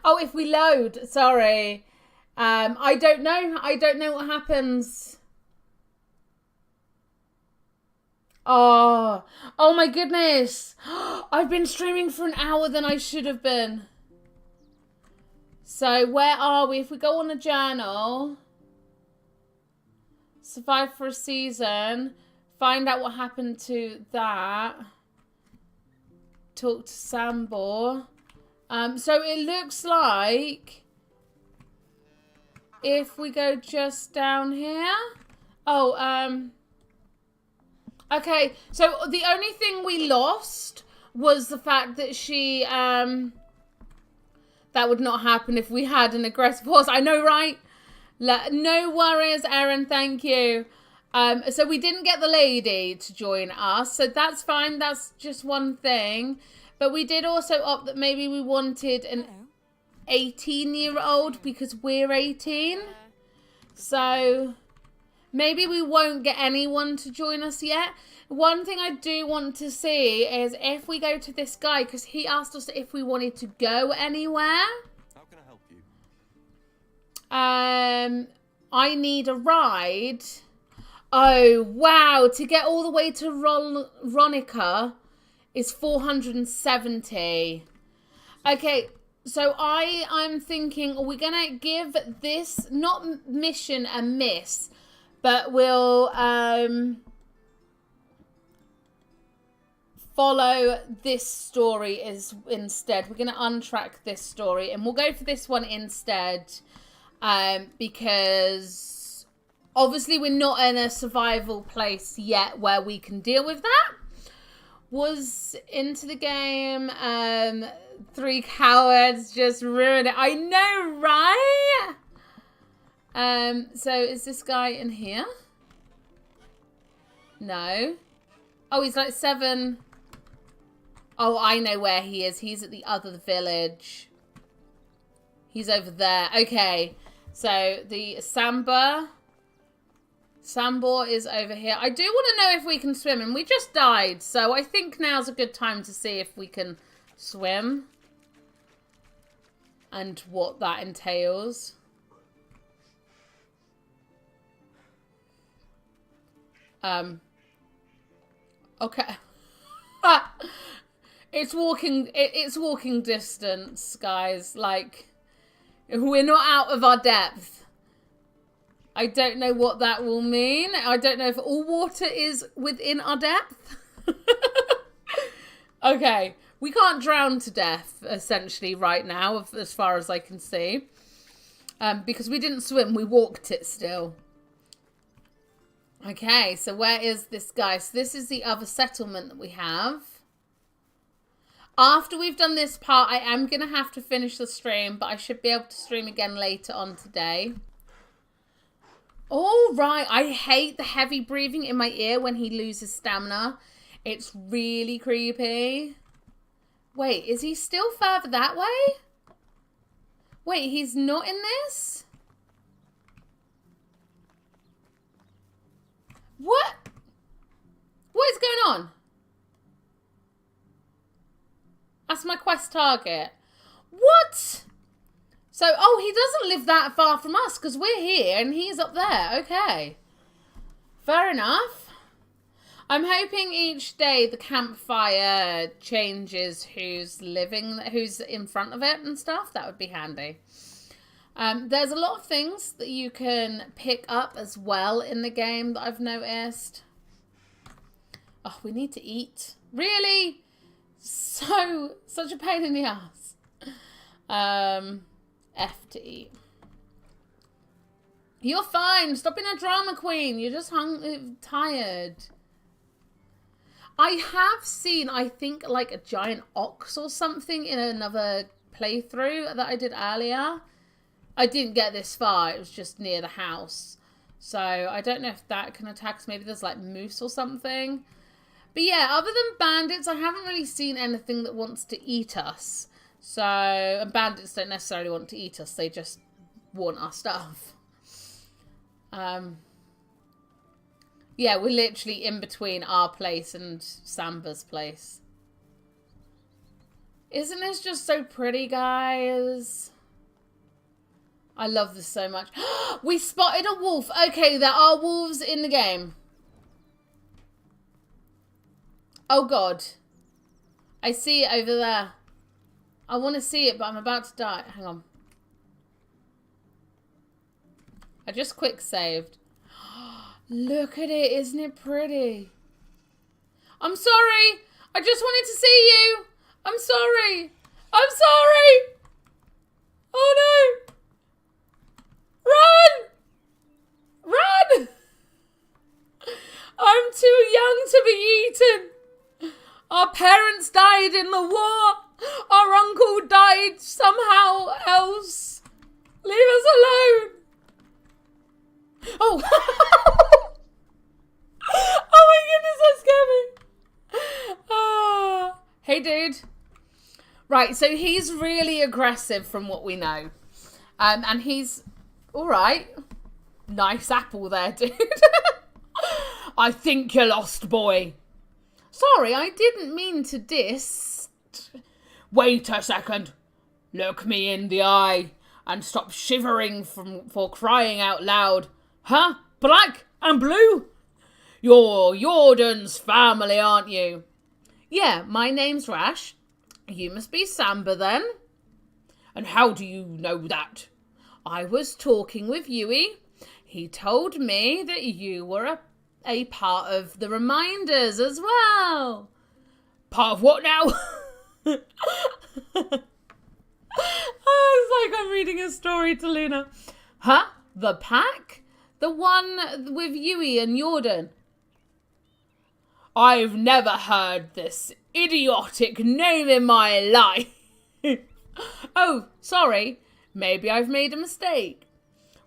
Oh, if we load. Sorry. I don't know. I don't know what happens. Oh my goodness. I've been streaming for an hour than I should have been. So where are we? If we go on a journal, survive for a season, find out what happened to that, talk to Sambor. So it looks like if we go just down here. Okay, so the only thing we lost was the fact that she, that would not happen if we had an aggressive horse. I know, right? No worries, Erin, thank you. So we didn't get the lady to join us, so that's fine. That's just one thing. But we did also opt that maybe we wanted an 18-year-old because we're 18. So maybe we won't get anyone to join us yet. One thing I do want to see is if we go to this guy, because he asked us if we wanted to go anywhere. How can I help you? I need a ride. Oh, wow. To get all the way to Ronica is 470. Okay, so I'm thinking, are we going to give this, not mission a miss, but we'll follow this story instead. We're going to untrack this story and we'll go for this one instead, because obviously we're not in a survival place yet where we can deal with that. Was into the game, 3 cowards just ruined it. I know, right? So is this guy in here? No. Oh, he's like 7. Oh, I know where he is. He's at the other village. He's over there. Okay. So the Sambor is over here. I do want to know if we can swim, and we just died. So I think now's a good time to see if we can swim and what that entails. Okay. It's walking distance, guys. Like, We're not out of our depth. I don't know what that will mean. I don't know if all water is within our depth. Okay. We can't drown to death, essentially, right now, as far as I can see. Because we didn't swim, we walked it still. Okay, so where is this guy? So this is the other settlement that we have. After we've done this part, I am going to have to finish the stream, but I should be able to stream again later on today. All right, I hate the heavy breathing in my ear when he loses stamina. It's really creepy. Wait, is he still further that way? Wait, he's not in this? What? What is going on? That's my quest target. What? So, oh, he doesn't live that far from us because we're here and he's up there. Okay. Fair enough. I'm hoping each day the campfire changes who's in front of it and stuff. That would be handy. There's a lot of things that you can pick up as well in the game that I've noticed. Oh, we need to eat. Really? Such a pain in the ass. F to eat. You're fine. Stop being a drama queen. You're just tired. I have seen, I think, like a giant ox or something in another playthrough that I did earlier. I didn't get this far. It was just near the house. So I don't know if that can attack us. Maybe there's like moose or something. But yeah, other than bandits, I haven't really seen anything that wants to eat us. So, and bandits don't necessarily want to eat us. They just want our stuff. Yeah, we're literally in between our place and Samba's place. Isn't this just so pretty, guys? I love this so much. We spotted a wolf. Okay, there are wolves in the game. Oh, God. I see it over there. I want to see it, but I'm about to die. Hang on. I just quick saved. Look at it. Isn't it pretty? I'm sorry. I just wanted to see you. I'm sorry. I'm sorry. Oh, no. Run. Run. I'm too young to be eaten. Our parents died in the war. Our uncle died somehow else. Leave us alone. Oh. Oh my goodness, that scared me. Hey, dude. Right, so he's really aggressive from what we know. And he's... Alright. Nice apple there, dude. I think you're lost, boy. Sorry, I didn't mean to diss. Wait a second. Look me in the eye and stop shivering for crying out loud. Huh? Black and blue? You're Jordan's family, aren't you? Yeah, my name's Rash. You must be Samba then. And how do you know that? I was talking with Yui. He told me that you were a part of the reminders as well. Part of what now? Oh, it's like I'm reading a story to Luna. Huh? The pack? The one with Yui and Jordan? I've never heard this idiotic name in my life. Oh, sorry. Maybe I've made a mistake.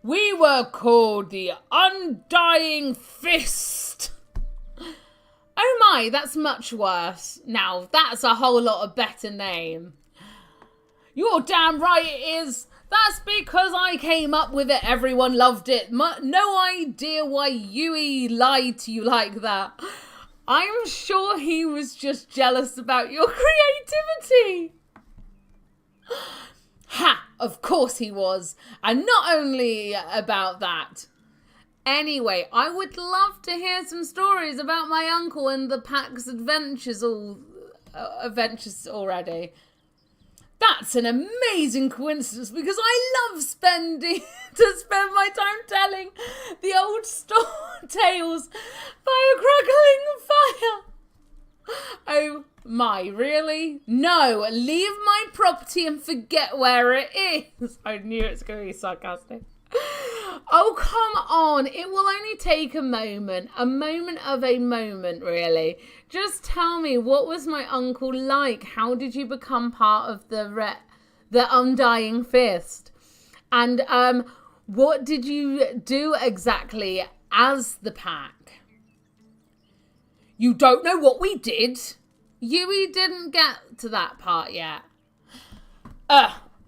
We were called the Undying Fist. Oh my, that's much worse. Now, that's a whole lot of better name. You're damn right it is. That's because I came up with it. Everyone loved it. No idea why Yui lied to you like that. I'm sure he was just jealous about your creativity. Ha! Of course he was. And not only about that. Anyway, I would love to hear some stories about my uncle and the pack's adventures already. That's an amazing coincidence because I love spend my time telling the old tales by a crackling fire. Oh my, really? No, leave my property and forget where it is. I knew it's going to be sarcastic. Oh, come on. It will only take a moment of a moment, really. Just tell me, what was my uncle like? How did you become part of the Undying Fist? And what did you do exactly as the pack? You don't know what we did? Yui didn't get to that part yet.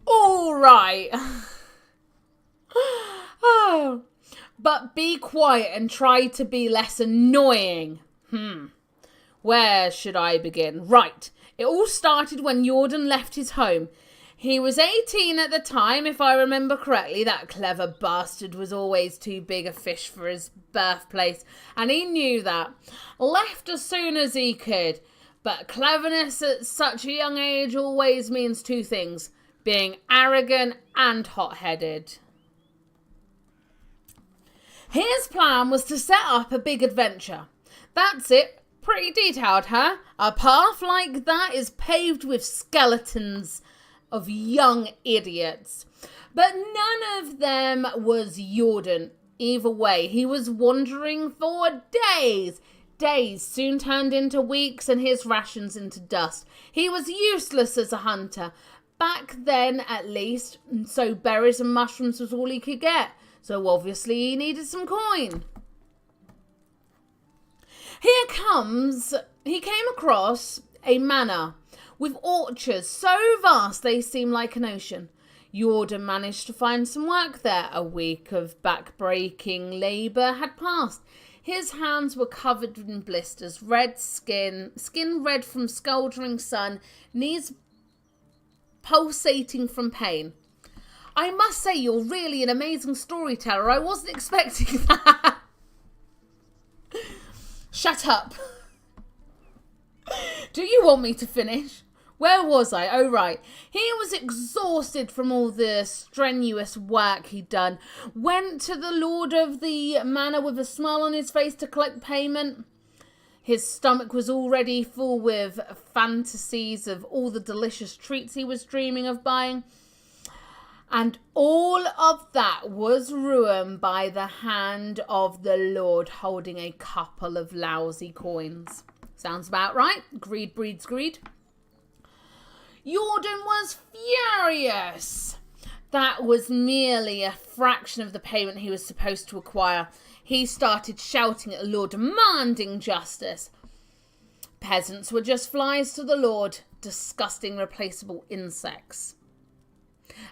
All right. Oh, but be quiet and try to be less annoying. Where should I begin? Right. It all started when Jordan left his home. He was 18 at the time, if I remember correctly. That clever bastard was always too big a fish for his birthplace, and he knew that. Left as soon as he could. But cleverness at such a young age always means two things: being arrogant and hot-headed. His plan was to set up a big adventure. That's it. Pretty detailed, huh? A path like that is paved with skeletons of young idiots. But none of them was Jordan. Either way, he was wandering for days. Days soon turned into weeks and his rations into dust. He was useless as a hunter. Back then, at least, so berries and mushrooms was all he could get. So obviously he needed some coin. He came across a manor with orchards so vast they seemed like an ocean. Jordan managed to find some work there. A week of back-breaking labour had passed. His hands were covered in blisters, red skin red from scalding sun, knees pulsating from pain. I must say, you're really an amazing storyteller. I wasn't expecting that. Shut up. Do you want me to finish? Where was I? Oh, right. He was exhausted from all the strenuous work he'd done. Went to the lord of the manor with a smile on his face to collect payment. His stomach was already full with fantasies of all the delicious treats he was dreaming of buying. And all of that was ruined by the hand of the Lord holding a couple of lousy coins. Sounds about right. Greed breeds greed. Jordan was furious. That was merely a fraction of the payment he was supposed to acquire. He started shouting at the Lord, demanding justice. Peasants were just flies to the Lord, disgusting replaceable insects.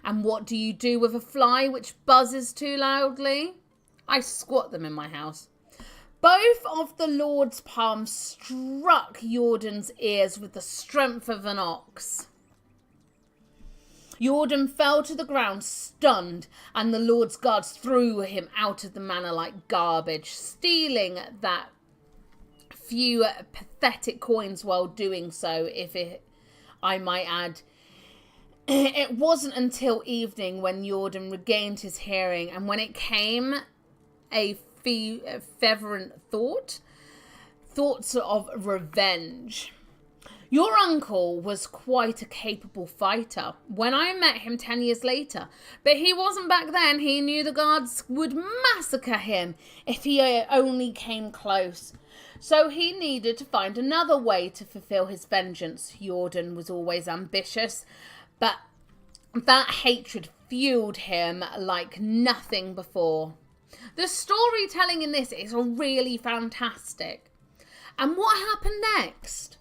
And what do you do with a fly which buzzes too loudly? I squat them in my house. Both of the Lord's palms struck Jordan's ears with the strength of an ox. Jordan fell to the ground, stunned, and the Lord's guards threw him out of the manor like garbage, stealing that few pathetic coins while doing so, I might add. It wasn't until evening when Jordan regained his hearing, and when it came a fervent thoughts of revenge. Your uncle was quite a capable fighter when I met him 10 years later, but he wasn't back then. He knew the guards would massacre him if he only came close. So he needed to find another way to fulfill his vengeance. Jordan was always ambitious, but that hatred fueled him like nothing before. The storytelling in this is really fantastic. And what happened next?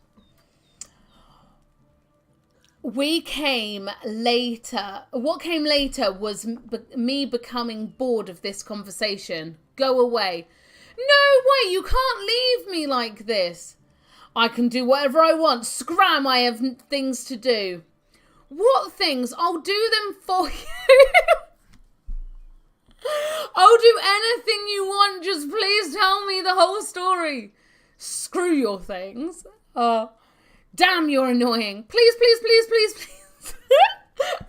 What came later was me becoming bored of this conversation. Go away. No way, you can't leave me like this. I can do whatever I want. Scram, I have things to do. What things? I'll do them for you. I'll do anything you want. Just please tell me the whole story. Screw your things. Damn, you're annoying. Please, please, please, please, please.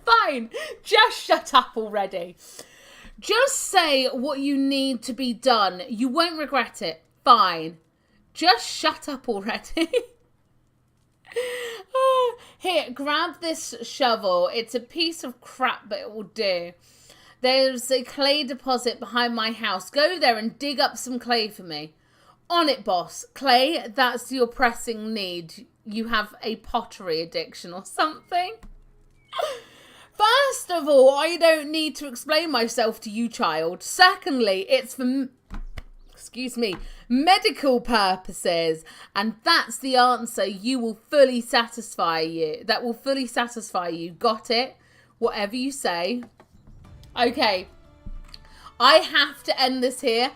Fine. Just shut up already. Just say what you need to be done. You won't regret it. Fine. Just shut up already. Here, grab this shovel. It's a piece of crap, but it will do. There's a clay deposit behind my house. Go there and dig up some clay for me. On it, boss. Clay, that's your pressing need. You have a pottery addiction or something. First of all, I don't need to explain myself to you, child. Secondly, it's for, medical purposes. And that's the answer you will fully satisfy you. That will fully satisfy you. Got it? Whatever you say. Okay. I have to end this here.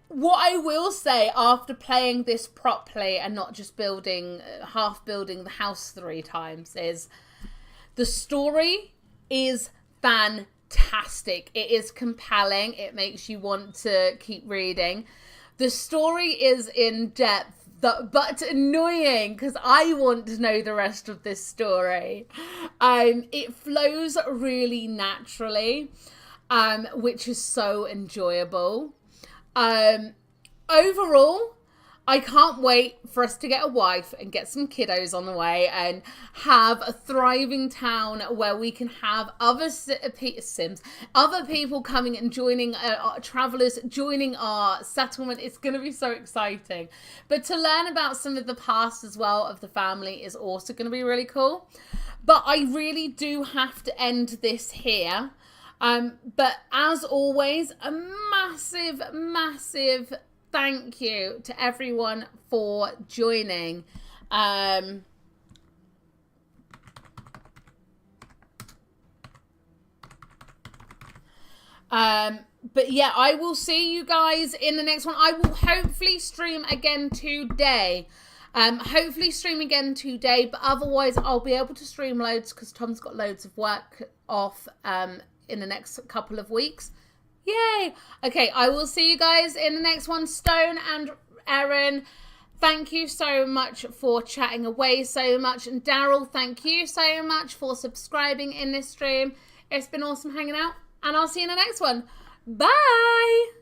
What I will say after playing this properly and not just half building the house 3 times is the story is fantastic. It is compelling. It makes you want to keep reading. The story is in depth, but annoying because I want to know the rest of this story. It flows really naturally, which is so enjoyable. Overall, I can't wait for us to get a wife and get some kiddos on the way and have a thriving town where we can have other people coming and joining, travelers joining our settlement. It's going to be so exciting. But to learn about some of the past as well of the family is also going to be really cool. But I really do have to end this here. But as always, a massive, massive thank you to everyone for joining. But yeah, I will see you guys in the next one. I will hopefully stream again today. But otherwise I'll be able to stream loads because Tom's got loads of work off in the next couple of weeks. Yay! Okay, I will see you guys in the next one. Stone and Erin, thank you so much for chatting away so much. And Daryl, thank you so much for subscribing in this stream. It's been awesome hanging out. And I'll see you in the next one. Bye!